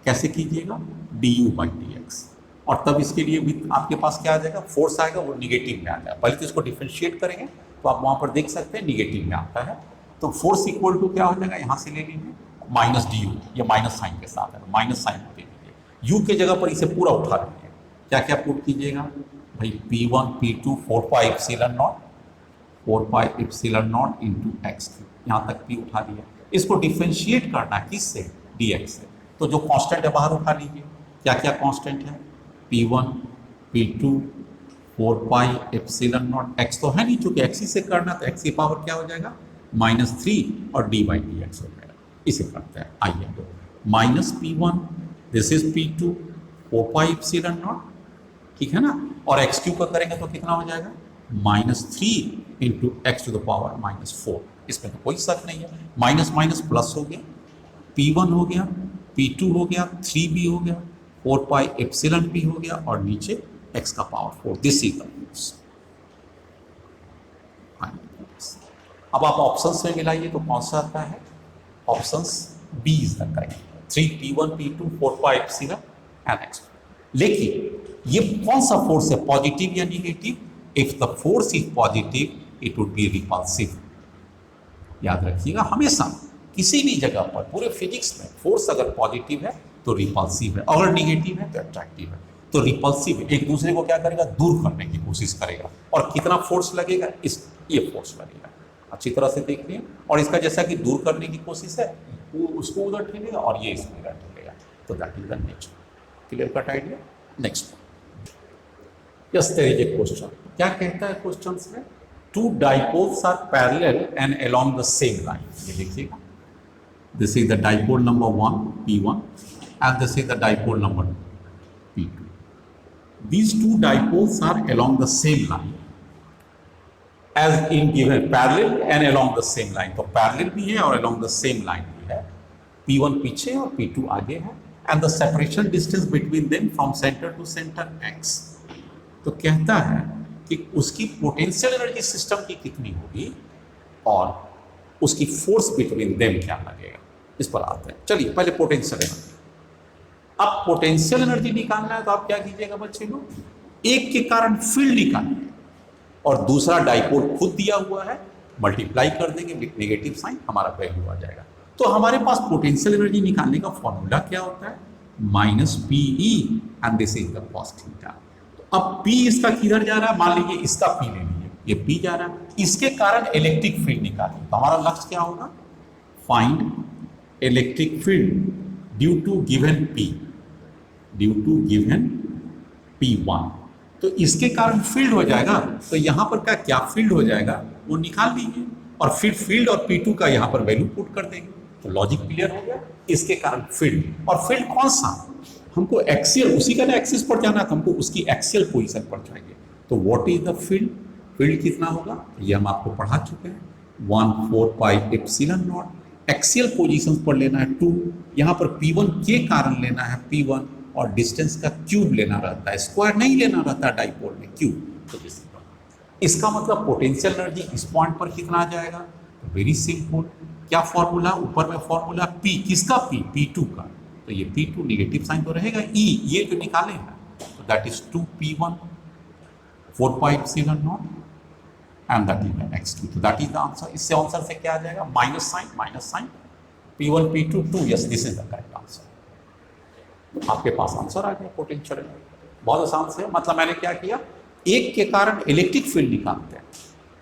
कैसे कीजिएगा, du/dx, और तब इसके लिए भी आपके पास क्या आ जाएगा, फोर्स आएगा, वो निगेटिव में आ जाएगा। पहले तो इसको डिफरेंशिएट करेंगे तो आप वहाँ पर देख सकते हैं निगेटिव में आता है। तो फोर्स इक्वल टू क्या हो जाएगा, यहाँ से ले लीजिए माइनस du, ये माइनस साइन के साथ है, माइनस साइन दे लीजिए, u के जगह पर इसे पूरा उठा लीजिए। क्या क्या पुट कीजिएगा भाई, P1 P2 4 pi epsilon not into x cube, यहाँ तक P उठा लिया। इसको डिफरेंशिएट करना है किससे, dx से। तो जो कांस्टेंट है बाहर उठा लीजिए। क्या क्या कांस्टेंट है, P1 P2 4 pi epsilon naught, x तो है नहीं, चूंकि एक्स से करना तो एक्स की पावर क्या हो जाएगा -3 और d/dx हो जाएगा। इसे करते हैं, आइए minus P1 this is P2 4 pi epsilon not, ठीक है ना, और एक्स क्यूब का करेंगे तो कितना हो जाएगा -3 into x to the power -4। इसमें तो कोई शक नहीं है, माइनस माइनस प्लस हो गया, P1 हो गया, P2 हो गया, 3b हो गया, 4 पाई एप्सिलॉन b हो गया, और नीचे x का power 4। This is the force. अब आप ऑप्शंस में मिलाइए तो कौन सा आता है, options B is the correct, 3p1 p2 4 pi epsilon and x। लेकिन ये कौन सा फोर्स है, पॉजिटिव या negative, if the force is positive it would be repulsive. याद रखिएगा हमेशा किसी भी जगह पर, पूरे फिजिक्स में फोर्स अगर पॉजिटिव है तो रिपल्सिव है, अगर निगेटिव है तो अट्रैक्टिव है। तो रिपल्सिव एक दूसरे को क्या करेगा, दूर करने की कोशिश करेगा। और कितना फोर्स लगेगा, ये फोर्स लगेगा, अच्छी तरह से देखिए। और इसका जैसा कि दूर करने की कोशिश है, वो उसको उधर ठेलेगा और ये इसको इधर ठेलेगा। तो that is the nature. Clear cut idea. Next, yes there is a question. क्या कहता है क्वेश्चन में, two dipoles are parallel and along the same line. ये देखिएगा, this is the dipole number 1 P1 and this is the dipole number 2 P2. These two dipoles are along the same line as in given, parallel and along the same line. तो parallel भी है और along the same line भी है। P1 पीछे और P2 आगे है, and the separation distance between them from center to center x। तो कहता है कि उसकी पोटेंशियल एनर्जी सिस्टम की कितनी होगी और उसकी फोर्स बिटवीन देम क्या लगेगा, इस पर आते हैं। चलिए पहले पोटेंशियल एनर्जी। अब पोटेंशियल एनर्जी निकालना है तो आप क्या कीजिएगा बच्चे लोग, एक के कारण फील्ड निकालिए और दूसरा डाइपोल खुद दिया हुआ है, मल्टीप्लाई कर देंगे विथ नेगेटिव साइन, हमारा वैल्यू आ जाएगा। तो हमारे पास पोटेंशियल एनर्जी निकालने का फॉर्मूला क्या होता है, -PE and this is the cos theta. तो अब P इसका किधर जा रहा है, मान लीजिए इसका P ले लीजिए, ये P जा रहा है, इसके कारण इलेक्ट्रिक फील्ड निकालिए। तो हमारा लक्ष्य क्या होगा, find electric field due to given P, due to given P1। तो इसके कारण फील्ड हो जाएगा, तो यहाँ पर क्या फील्ड हो जाएगा वो निकाल लीजिए, और फिर फील्ड और P2 का यहाँ पर वैल्यू पुट कर देंगे। तो लॉजिक क्लियर हो गया। इसके कारण फील्ड, और फील्ड कौन सा, हमको एक्सियल, उसी का ना एक्सिस पर जाना था, हमको उसकी एक्सियल पोजीशन पर चाहिए। तो what is the field, field कितना होगा ये हम आपको पढ़ा चुके हैं, 1/4 पाई एप्सिलॉन नॉट। एक्सियल पोजीशन पर लेना है 2, यहाँ पर P1 के कारण लेना है P1, और डिस्टेंस का क्यूब लेना रहता है, स्क्वायर नहीं लेना रहता डाइपोल में, क्यूब। तो इसका मतलब पोटेंशियल एनर्जी इस पॉइंट पर कितना आ जाएगा? वेरी सिंपल, क्या फॉर्मूला ऊपर में फॉर्मूला P, किसका P? P2 का। तो ये P2 नेगेटिव साइन तो रहेगा, E ये जो निकाले हैं, तो that is 2P1 4 pi epsilon not and that is x2। तो दैट इज द आंसर। इससे आंसर से क्या आ जाएगा? Minus sign P1 P2 2, yes this is the correct answer. आपके पास आंसर आ गया पोटेंशियल एनर्जी। बहुत आसान से, मतलब मैंने क्या किया, एक के कारण इलेक्ट्रिक फील्ड निकालते हैं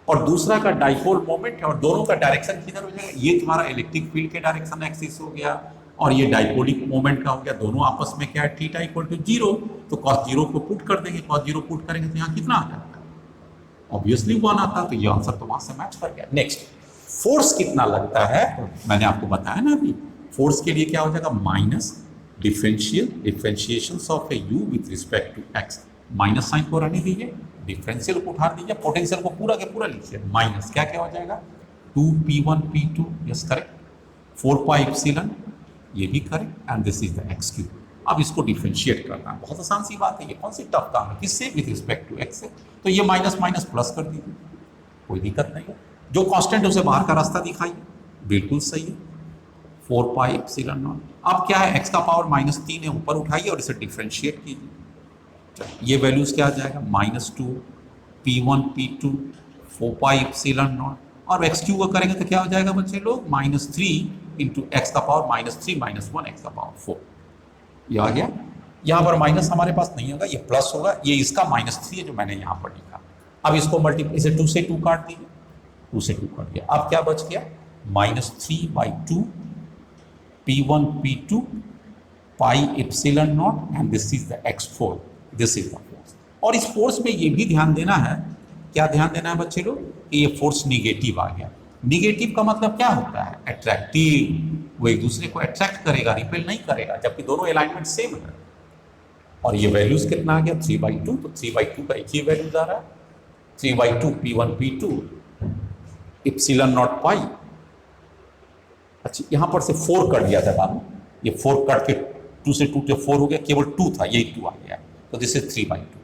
और दूसरा का डाइपोल मोमेंट है और दोनों का डायरेक्शन किधर हो जाएगा? ये तुम्हारा इलेक्ट्रिक फील्ड के डायरेक्शन एक्सिस हो गया और ये डाइपोलिक मोमेंट का हो गया। दोनों आपस में क्या है? Theta equal to 0। तो cos 0 को पुट कर देंगे, cos 0 पुट करेंगे तो यहाँ कितना आ जाएगा? ऑब्वियसली 1 आता। तो ये आंसर तो वहां से मैच कर गया। नेक्स्ट, फोर्स कितना लगता है? मैंने आपको बताया ना अभी, फोर्स के लिए क्या हो जाएगा? Minus differentiation of a U with respect to x. Minus sign को रहने दीजिए, डिफरेंशियल को उठा दीजिए, पोटेंशियल को पूरा के पूरा लिखिए। माइनस क्या क्या हो जाएगा? 2P1 P2, yes correct, 4 pi epsilon, ये भी correct, and this is the x3। अब इसको डिफरेंशिएट करना है, बहुत आसान सी बात है, ये कौन सी टफ काम है? किससे? विथ रिस्पेक्ट टू x से। तो ये माइनस माइनस प्लस कर दीजिए, कोई दिक्कत नहीं है। जो कांस्टेंट है उसे बाहर का रास्ता दिखाइए, बिल्कुल सही है, 4 पाई एप्सिलॉन नॉट। अब क्या है? x का पावर -3 है, ऊपर उठाइए और इसे डिफरेंशिएट कीजिए। ये वैल्यूज क्या आ जाएगा? -2 P1 P2 4 pi epsilon not, और x3 को करेंगे तो क्या हो जाएगा बच्चे लोग? -3 इंटू एक्स का पावर -3 -1 एक्स का पावर 4। ये आ गया। यहाँ पर माइनस हमारे पास नहीं होगा, ये प्लस होगा। ये इसका -3 है जो मैंने यहाँ पर लिखा। अब इसको मल्टीप्लाई, इसे 2 से 2 काट दीजिए, 2 से 2 काट दिया। अब क्या बच गया? -3/2 P1 P2 pi epsilon not and this is the x4, this is the force. और इस फोर्स में ये भी ध्यान देना है, क्या ध्यान देना है बच्चे लोग, कि ये फोर्स निगेटिव आ गया। निगेटिव का मतलब क्या होता है? अट्रैक्टिव। वो एक दूसरे को अट्रैक्ट करेगा, रिपेल नहीं करेगा, जबकि दोनों अलाइनमेंट सेम है। और ये वैल्यूज कितना आ गया? 3/2। तो 3/2 का एक ही वैल्यूज आ रहा है, 3/2 P1 P2 एप्सिलॉन नॉट पाई। अच्छा, यहाँ पर से 4 कर दिया था बाबू, ये 4 कट के 2 से 2 से 4 हो गया, केवल 2 था, यही 2 आ गया। तो दिस इज 3/2।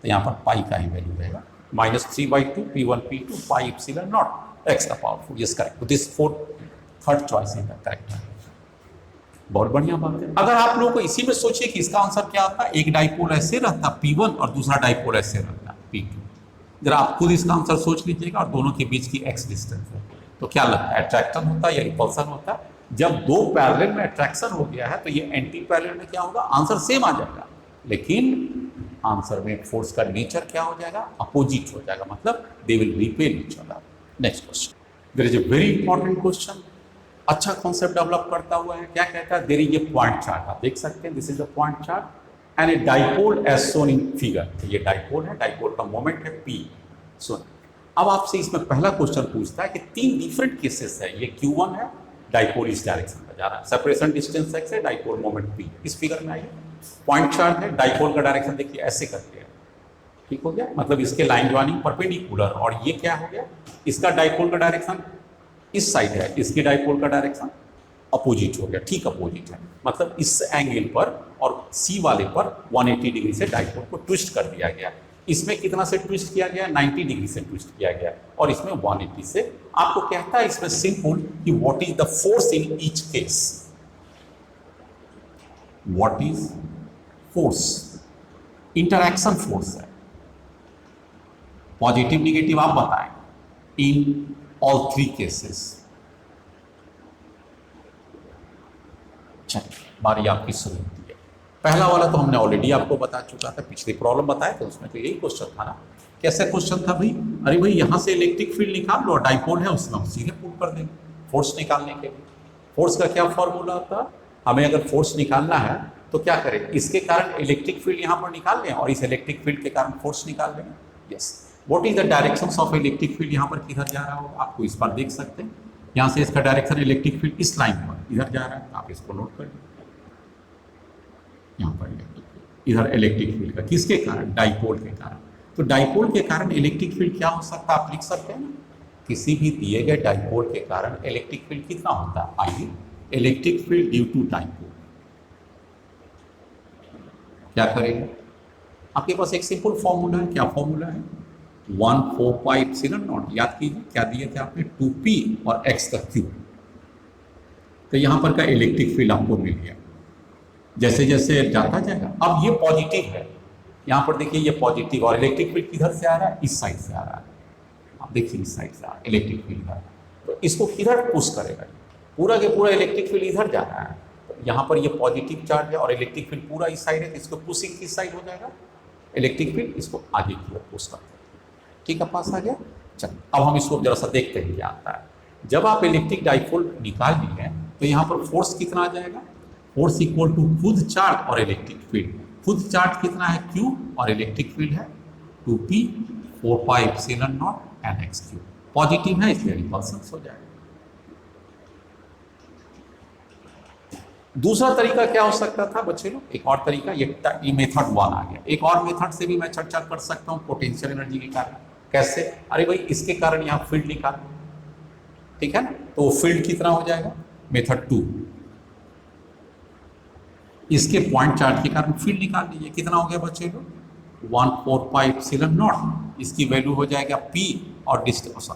तो यहाँ पर पाई का ही वैल्यू रहेगा, -3/2 P1 P2 पाई एप्सिलॉन नॉट एक्स का पावर 4, यस करेक्ट। तो this 4 third choice is the correct. बहुत बढ़िया बात है। अगर आप लोगों को इसी में सोचिए कि इसका आंसर क्या आता, एक डाइपोल ऐसे रहता P1 और दूसरा डाइपोल ऐसे रहता P2। जरा आप खुद इसका आंसर सोच लीजिएगा, और दोनों के बीच की x डिस्टेंस है, तो क्या लगता है? अट्रैक्शन होता या रिपल्सन होता? जब दो पैरेलल में अट्रैक्शन हो गया है तो ये एंटी पैरेलल में क्या होगा? आंसर सेम आ जाएगा, लेकिन आंसर में फोर्स का नेचर क्या हो जाएगा? अपोजिट हो जाएगा, मतलब they will repel each other. Next question, there is a very important question, अच्छा कॉन्सेप्ट डेवलप करता हुआ है। क्या कहता है? There is a point charge, आप देख सकते हैं, this is the point charge and a dipole as shown in figure. ये डाइपोल है, डाइपोल का मोमेंट है P। सुन, अब आपसे इसमें पहला क्वेश्चन पूछता है कि 3 डिफरेंट केसेस है। ये Q1 है, डाइपोल इस डायरेक्शन में जा रहा है, सेपरेशन डिस्टेंस x है, डाइपोल मोमेंट P। इस फिगर में आइए, पॉइंट चार्ज है, डाइपोल का डायरेक्शन देखिए ऐसे करके है, ठीक हो गया, मतलब इसके लाइन ज्वाइनिंग परपेंडिकुलर। और ये क्या हो गया? इसका डाइपोल का डायरेक्शन इस साइड है, इसकी डाइपोल का डायरेक्शन अपोजिट हो गया, ठीक अपोजिट है, मतलब इस एंगल पर और C वाले पर 180 डिग्री से डाइपोल को ट्विस्ट कर दिया गया। इसमें कितना से ट्विस्ट किया गया? 90 डिग्री से ट्विस्ट किया गया, और इसमें 180 से। आपको कहता है इसमें सिंपल कि what is the force in each case. What is force? Interaction force है, पॉजिटिव निगेटिव आप बताएं इन ऑल 3 केसेस। चलिए, बारी आपकी शुरू होती है। पहला वाला तो हमने ऑलरेडी आपको बता चुका था, पिछली प्रॉब्लम बताए थे उसमें तो यही क्वेश्चन था ना। कैसा क्वेश्चन था भाई? अरे भाई यहाँ से इलेक्ट्रिक फील्ड निकाल लो, डाइपोल है उसमें हम सीधे पुट कर देंगे फोर्स निकालने के लिए। फोर्स का क्या फॉर्मूला होता? हमें अगर फोर्स निकालना है तो क्या करें? इसके कारण इलेक्ट्रिक फील्ड यहाँ पर निकाल लें और इस इलेक्ट्रिक फील्ड के कारण फोर्स निकाल लेंगे। Yes, what is the direction of electric field? यहाँ पर किधर जा रहा होगा आपको इस पर देख सकते हैं, यहाँ से इसका डायरेक्शन इलेक्ट्रिक फील्ड इस लाइन पर इधर जा रहा है, आप इसको नोट कर लीजिए। यहाँ पर इधर इलेक्ट्रिक फील्ड का, किसके कारण? डाइपोल के कारण। तो डाइपोल के कारण इलेक्ट्रिक फील्ड क्या हो सकता है? आप लिख सकते हैं ना, किसी भी दिए गए डाइपोल के कारण इलेक्ट्रिक फील्ड कितना होता है? आइए, electric field due to dipole क्या करेंगे? आपके पास एक सिंपल फॉर्मूला है, क्या फॉर्मूला है? 1/4 एप्सिलॉन नॉट। याद कीजिए क्या दिए थे आपने, 2p और x का क्यूब। तो यहाँ पर का इलेक्ट्रिक फील्ड आपको मिल गया। जैसे जैसे जाता जाएगा, अब ये पॉजिटिव है, यहाँ पर देखिए ये पॉजिटिव, और इलेक्ट्रिक फील्ड किधर से आ रहा है, इस साइड से आ रहा है। आप देखिए इस साइड से आ रहा है इलेक्ट्रिक फील्ड है, तो इसको किधर पुश करेगा, पूरा के पूरा इलेक्ट्रिक फील्ड इधर जा रहा है। तो यहाँ पर ये पॉजिटिव चार्ज है और इलेक्ट्रिक फील्ड पूरा इस साइड है, तो इसको पुशिंग किस साइड हो जाएगा, इलेक्ट्रिक फील्ड इसको आगे की ओर पुश करते हैं। ठीक है, पास आ गया। चलिए अब हम इसको जरा सा देखते हैं क्या आता है। जब आप इलेक्ट्रिक डाइपोल निकाल लिए तो यहाँ पर फोर्स कितना आ जाएगा, फोर्स इक्वल टू खुद चार्ज और इलेक्ट्रिक फील्ड। खुद चार्ज कितना है Q और इलेक्ट्रिक फील्ड है 2p 4 epsilon not an x Q. Positive है इसलिए रिपल्सन हो जाएगा। दूसरा तरीका क्या हो सकता था बच्चे लोग, एक और तरीका, ये मेथड 1 आ गया। एक और मेथड से भी मैं चर्चा कर सकता हूँ पोटेंशियल एनर्जी के कारण। कैसे, अरे भाई इसके कारण यहाँ फील्ड निकाल, ठीक है ना, तो वो फील्ड कितना हो जाएगा, मेथड 2। इसके पॉइंट चार्ज के कारण फील्ड निकाल लीजिए, कितना हो गया बच्चे लोग 1/4 एप्सिलॉन नॉट। इसकी वैल्यू हो जाएगा p और डिस्टेंस,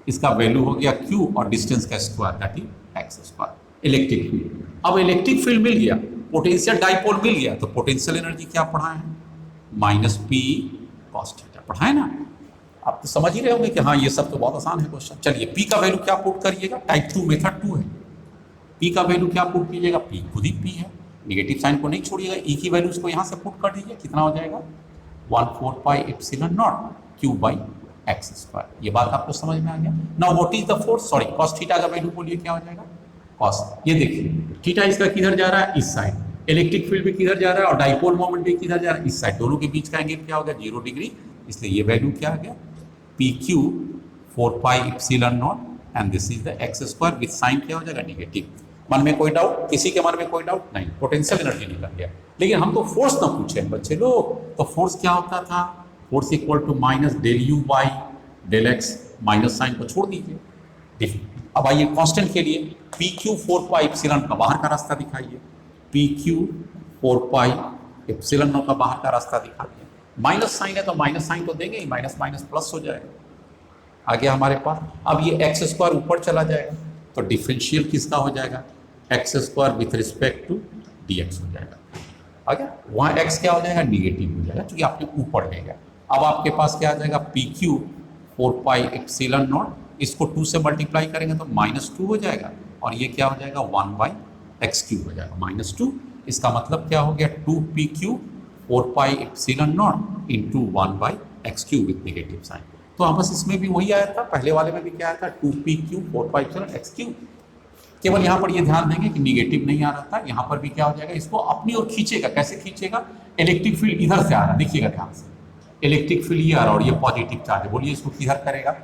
इसका वैल्यू हो गया q और डिस्टेंस का square that is x square. Electric field, अब इलेक्ट्रिक फील्ड मिल गया, पोटेंशियल डाइपोल मिल गया, तो पोटेंशियल एनर्जी क्या पढ़ाए हैं, -p cos थीटा पढ़ाए ना। आप तो समझ ही रहे होंगे कि हाँ ये सब तो बहुत आसान है क्वेश्चन। चलिए p का वैल्यू क्या पुट करिएगा, टाइप 2 मेथड 2 है, p का वैल्यू क्या पुट कीजिएगा, p खुद ही p है, निगेटिव साइन को नहीं छोड़िएगा, e की वैल्यूज को यहाँ से पुट कर दीजिए, कितना हो जाएगा 1/4 epsilon not q by x square. ये बात आपको समझ में आ गया। Now what is the force, sorry cos theta का वैल्यू बोलिए क्या हो जाएगा cos। ये देखिए थीटा इसका किधर जा रहा है, इस साइड, इलेक्ट्रिक फील्ड भी किधर जा रहा है और डाइपोल मोमेंट भी किधर जा रहा है, इस साइड। दोनों के बीच का एंगल क्या हो गया 0 डिग्री, इसलिए ये वैल्यू क्या आ गया pq 4 epsilon not and this is the x square with sign क्या हो जाएगा नेगेटिव। मन में कोई डाउट, किसी के मन में कोई डाउट नहीं, पोटेंशियल एनर्जी निकल गया। लेकिन हम तो फोर्स ना पूछे बच्चे लोग, तो फोर्स क्या होता था, force equal to minus del U by del x, minus sign को छोड़ दीजिए। अब आइए कांस्टेंट के लिए PQ 4 एप्सिलॉन का बाहर का रास्ता दिखाइए, PQ 4 एप्सिलॉन नॉट का बाहर का रास्ता दिखाइए। माइनस साइन है तो माइनस साइन तो देंगे ही, माइनस माइनस प्लस हो जाएगा। आ गया हमारे पास, अब ये एक्स स्क्वायर ऊपर चला जाएगा, तो डिफरेंशियल किसका हो जाएगा, x square with respect to dx हो जाएगा। आ गया, वहाँ x क्या हो जाएगा निगेटिव हो जाएगा क्योंकि आपने ऊपर ले गया। अब आपके पास क्या आ जाएगा PQ 4 एप्सिलॉन नॉट, इसको 2 से मल्टीप्लाई करेंगे तो -2 हो जाएगा, और ये क्या हो जाएगा 1/x³ हो जाएगा -2। इसका मतलब क्या हो गया 2PQ 4 epsilon not into 1/x³ with negative sign. तो बस इसमें भी वही आया था, पहले वाले में भी क्या आया था 2PQ 4 एप्सिलॉन x³। केवल यहाँ पर ये ध्यान देंगे कि निगेटिव नहीं आ रहा था, यहाँ पर भी क्या हो जाएगा, इसको अपनी ओर खींचेगा। कैसे खींचेगा, इलेक्ट्रिक फील्ड इधर से आ रहा है, देखिएगा ध्यान से, इलेक्ट्रिक फील्ड ये आ रहा है और ये पॉजिटिव चार्ज है, बोलिए इसको किधर करेगा,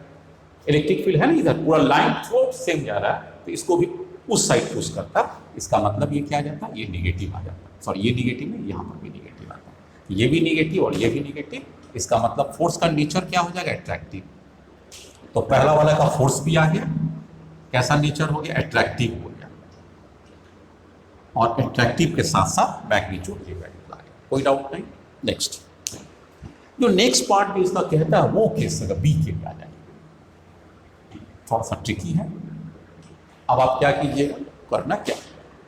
इलेक्ट्रिक फील्ड है ना इधर, पूरा लाइन थ्रू सेम जा रहा है, तो इसको भी उस साइड पुश करता। इसका मतलब ये क्या आ जाता, ये निगेटिव आ जाता, सॉरी ये निगेटिव है, यहाँ पर भी निगेटिव आता, ये भी निगेटिव और ये भी निगेटिव। इसका मतलब फोर्स का नेचर क्या हो जाएगा, अट्रैक्टिव। तो पहला वाला का फोर्स भी आ गया, कैसा नेचर हो गया, अट्रैक्टिव हो गया, और अट्रैक्टिव के साथ साथ मैग्नीट्यूड की वैल्यू आ गया, कोई डाउट नहीं। नेक्स्ट, जो नेक्स्ट पार्ट भी इसका कहता है वो केस अगर बी के लिए आ जाए, थोड़ा सा ट्रिकी है। अब आप क्या कीजिएगा, करना क्या,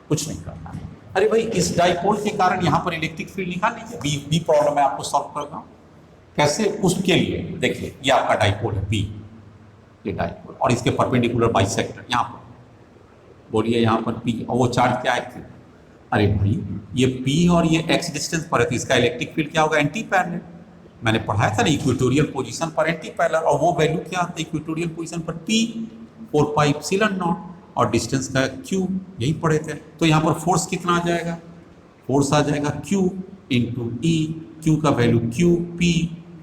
कुछ नहीं करना है। अरे भाई इस डाइपोल के कारण यहाँ पर इलेक्ट्रिक फील्ड निकाल लीजिए, बी प्रॉब्लम मैं आपको सॉल्व कर रहा हूँ। कैसे, उसके लिए देखिए ये आपका डाइपोल है बी, ये डाइपोल, और इसके परपेंडिकुलर बाइसेक्टर यहाँ पर, बोलिए यहाँ पर पी, और वो चार्ज क्या है Q। अरे भाई ये P और ये x डिस्टेंस पर है, तो इसका इलेक्ट्रिक फील्ड क्या होगा, एंटी पैरेलल। मैंने पढ़ाया था ना इक्वेटोरियल पोजीशन पर एंटी पैरेलल, और वो वैल्यू क्या आता है इक्वेटोरियल पोजीशन पर P 4 एप्सिलॉन नॉट और डिस्टेंस का Q, यही पढ़े थे। तो यहाँ पर फोर्स कितना आ जाएगा, फोर्स आ जाएगा Q इंटू E, Q का value QP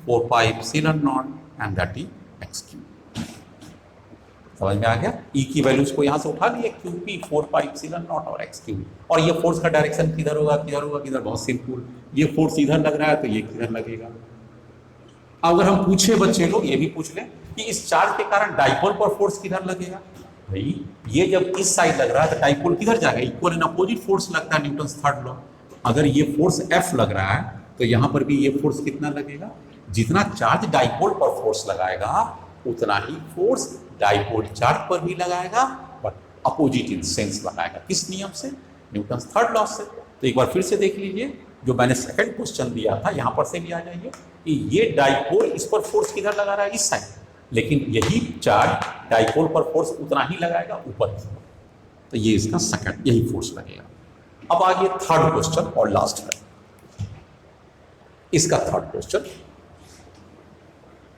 4 epsilon not and that is x³। समझ में आ गया, E की वैल्यूज को यहाँ से उठा लिए, QP 4 एप्सिलॉन नॉट और x³। और ये फोर्स का डायरेक्शन किधर होगा, किधर होगा, किधर, बहुत सिंपल, ये फोर्स इधर लग रहा है तो ये किधर लगेगा। अगर हम पूछे बच्चे लोग, ये भी पूछ लें कि इस चार्ज के कारण डाइपोल पर फोर्स किधर लगेगा, भाई ये जब इस साइड लग रहा है तो डाइपोल किधर जाएगा, इक्वल एंड अपोजिट फोर्स लगता है, न्यूटन थर्ड लॉ। अगर ये फोर्स F लग रहा है तो यहाँ पर भी ये फोर्स कितना लगेगा, जितना चार्ज डाइपोल पर फोर्स लगाएगा उतना ही फोर्स डाइपोल चार्ज पर भी लगाएगा, बट अपोजिट इन सेंस लगाएगा। किस नियम से, न्यूटन थर्ड लॉ से। तो एक बार फिर से देख लीजिए, जो मैंने सेकंड क्वेश्चन दिया था यहाँ पर से भी आ जाइए कि ये डाइपोल इस पर फोर्स किधर लगा रहा है, इस साइड, लेकिन यही चार्ज डाइपोल पर फोर्स उतना ही लगाएगा ऊपर की ओर। तो ये इसका सेकंड, यही फोर्स लगेगा। अब आगे थर्ड क्वेश्चन और लास्ट है इसका थर्ड क्वेश्चन,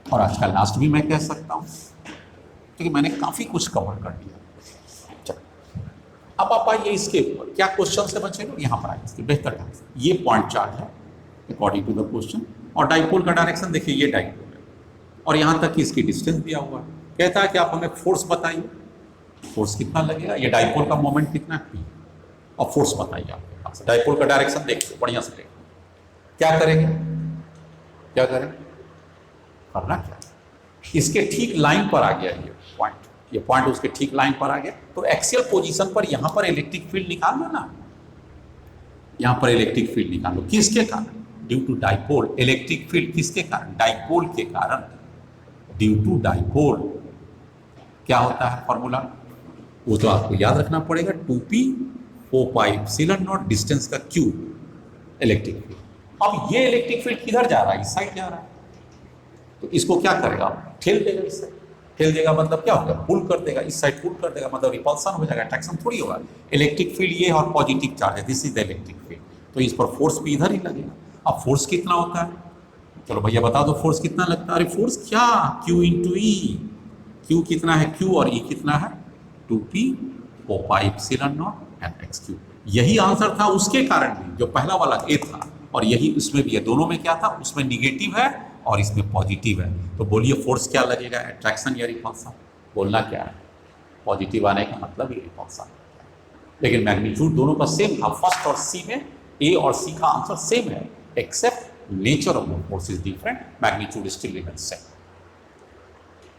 और आज का लास्ट भी मैं कह सकता हूं क्योंकि मैंने काफी कुछ कवर कर दिया। अब आप आइए इसके ऊपर, क्या क्वेश्चन से बचे लोग, यहाँ पर आइए इसके बेहतर ढंग से। ये पॉइंट चार्ज है अकॉर्डिंग टू द क्वेश्चन, और डाइपोल का डायरेक्शन देखिए, ये डाइपोल है और यहाँ तक की इसकी डिस्टेंस दिया हुआ है। कहता है कि आप हमें फोर्स बताइए, फोर्स कितना लगेगा, ये डाइपोल का मोमेंट कितना है P, और फोर्स बताइए आपके पास। डाइपोल का डायरेक्शन देखिए, बढ़िया से देखिए। क्या करेंगे, क्या करें, करना क्या, इसके ठीक लाइन पर आ गया ये पॉइंट उसके ठीक लाइन पर आ गया, तो एक्सियल पोजीशन पर यहां पर इलेक्ट्रिक फील्ड निकाल लो ना, यहां पर इलेक्ट्रिक फील्ड निकालो। किसके कारण, due to dipole. Electric field किसके कारण, डाइपोल के कारण। ड्यू टू डाइपोल क्या होता है फॉर्मूला, वो तो आपको याद रखना पड़ेगा, 2p 4πε0 डिस्टेंस का क्यूब इलेक्ट्रिक फील्ड। अब ये इलेक्ट्रिक फील्ड किधर जा रहा है, इस साइड जा रहा है, तो इसको क्या करेगा, ठेल देगा इस साइड। ठेल देगा मतलब क्या होगा, पुल कर देगा इस साइड, पुल कर देगा मतलब रिपल्सन हो जाएगा, अट्रैक्शन थोड़ी होगा। इलेक्ट्रिक फील्ड ये और पॉजिटिव चार्ज है, this is the electric field, तो इस पर फोर्स भी इधर ही लगेगा। अब फोर्स कितना होता है, चलो भैया बता दो फोर्स कितना लगता है। अरे फोर्स क्या, Q इंटू ई। Q कितना है, Q और E कितना है, 2p 4πε0 x3। यही आंसर था उसके कारण भी, जो पहला वाला A था, और यही उसमें भी है। दोनों में क्या था, उसमें निगेटिव है और इसमें पॉजिटिव है। तो बोलिए फोर्स क्या लगेगा, अट्रैक्शन या रिपल्सन। बोलना क्या है, पॉजिटिव आने का मतलब ये रिपल्सन। लेकिन मैग्नीट्यूड दोनों का सेम था, फर्स्ट और सी में, ए और सी का आंसर सेम है, except nature of the force is different, magnitude still remains same.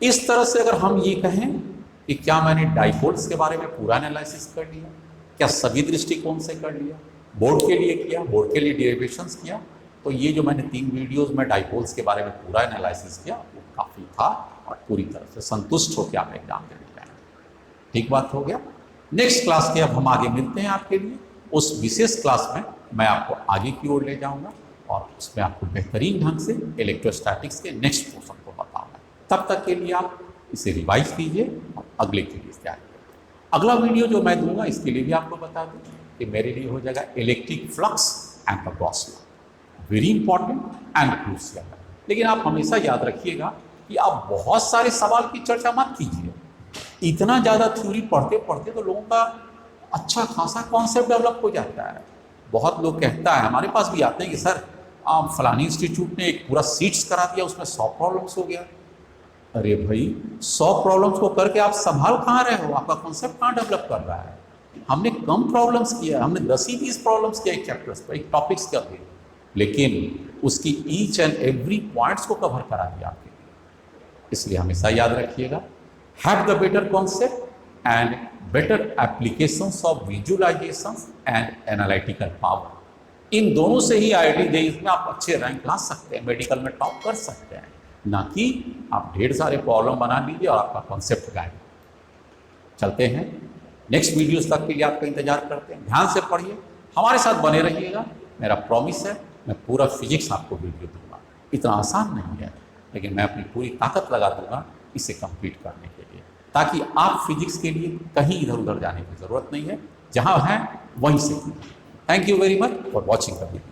इस तरह से अगर हम ये कहें कि क्या मैंने डाइपोल्स के बारे में पूरा एनालिसिस कर लिया, क्या सभी दृष्टिकोण से कर लिया, बोर्ड के लिए किया, बोर्ड के लिए डेरिवेशंस किया, तो ये जो मैंने 3 वीडियोस में डाइपोल्स के बारे में पूरा एनालिसिस किया वो काफ़ी था, और पूरी तरह से संतुष्ट होकर आप एग्जाम देने जाएंगे। ठीक बात हो गया। नेक्स्ट क्लास के अब हम आगे मिलते हैं आपके लिए, उस विशेष क्लास में मैं आपको आगे की ओर ले जाऊंगा और उसमें आपको बेहतरीन ढंग से इलेक्ट्रोस्टैटिक्स के नेक्स्ट पोर्शन को बताऊंगा। तब तक के लिए आप इसे रिवाइज कीजिए और अगले के लिए तैयारी करिए। अगला वीडियो जो मैं दूंगा इसके लिए भी आपको बता दूँ कि मेरे लिए हो जाएगा electric flux and the Gauss law, very important and crucial. लेकिन आप हमेशा याद रखिएगा कि आप बहुत सारे सवाल की चर्चा मत कीजिए। इतना ज़्यादा थ्योरी पढ़ते पढ़ते तो लोगों का अच्छा खासा कॉन्सेप्ट डेवलप हो जाता है। बहुत लोग कहता है, हमारे पास भी आते हैं कि सर फलानी इंस्टीट्यूट ने एक पूरा सीट्स करा दिया, उसमें 100 प्रॉब्लम्स हो गया। अरे भाई 100 प्रॉब्लम्स को करके आप संभाल कहाँ रहे हो, आपका कॉन्सेप्ट कहाँ डेवलप कर रहा है। हमने कम प्रॉब्लम्स किया, हमने 10 ही 20 प्रॉब्लम्स किया एक चैप्टर्स पर, एक टॉपिक्स का भी, लेकिन उसकी ईच एंड एवरी पॉइंट्स को कवर करा दिया आपके लिए। इसलिए हमेशा याद रखिएगा, have the better concept and better applications of visualisations and analytical power. इन दोनों से ही IIT JEE में आप अच्छे रैंक ला सकते हैं, मेडिकल में टॉप कर सकते हैं, ना कि आप ढेर सारे प्रॉब्लम बना लीजिए और आपका कॉन्सेप्ट गायब। चलते हैं नेक्स्ट वीडियोस तक के लिए, आपका इंतजार करते हैं। ध्यान से पढ़िए, हमारे साथ बने रहिएगा, मेरा प्रॉमिस है मैं पूरा फिजिक्स आपको वीडियो दूंगा। इतना आसान नहीं है, लेकिन मैं अपनी पूरी ताकत लगा दूंगा इसे कंप्लीट करने के लिए, ताकि आप फिजिक्स के लिए कहीं इधर उधर जाने की ज़रूरत नहीं है, जहाँ हैं वहीं से। Thank you very much for watching the video.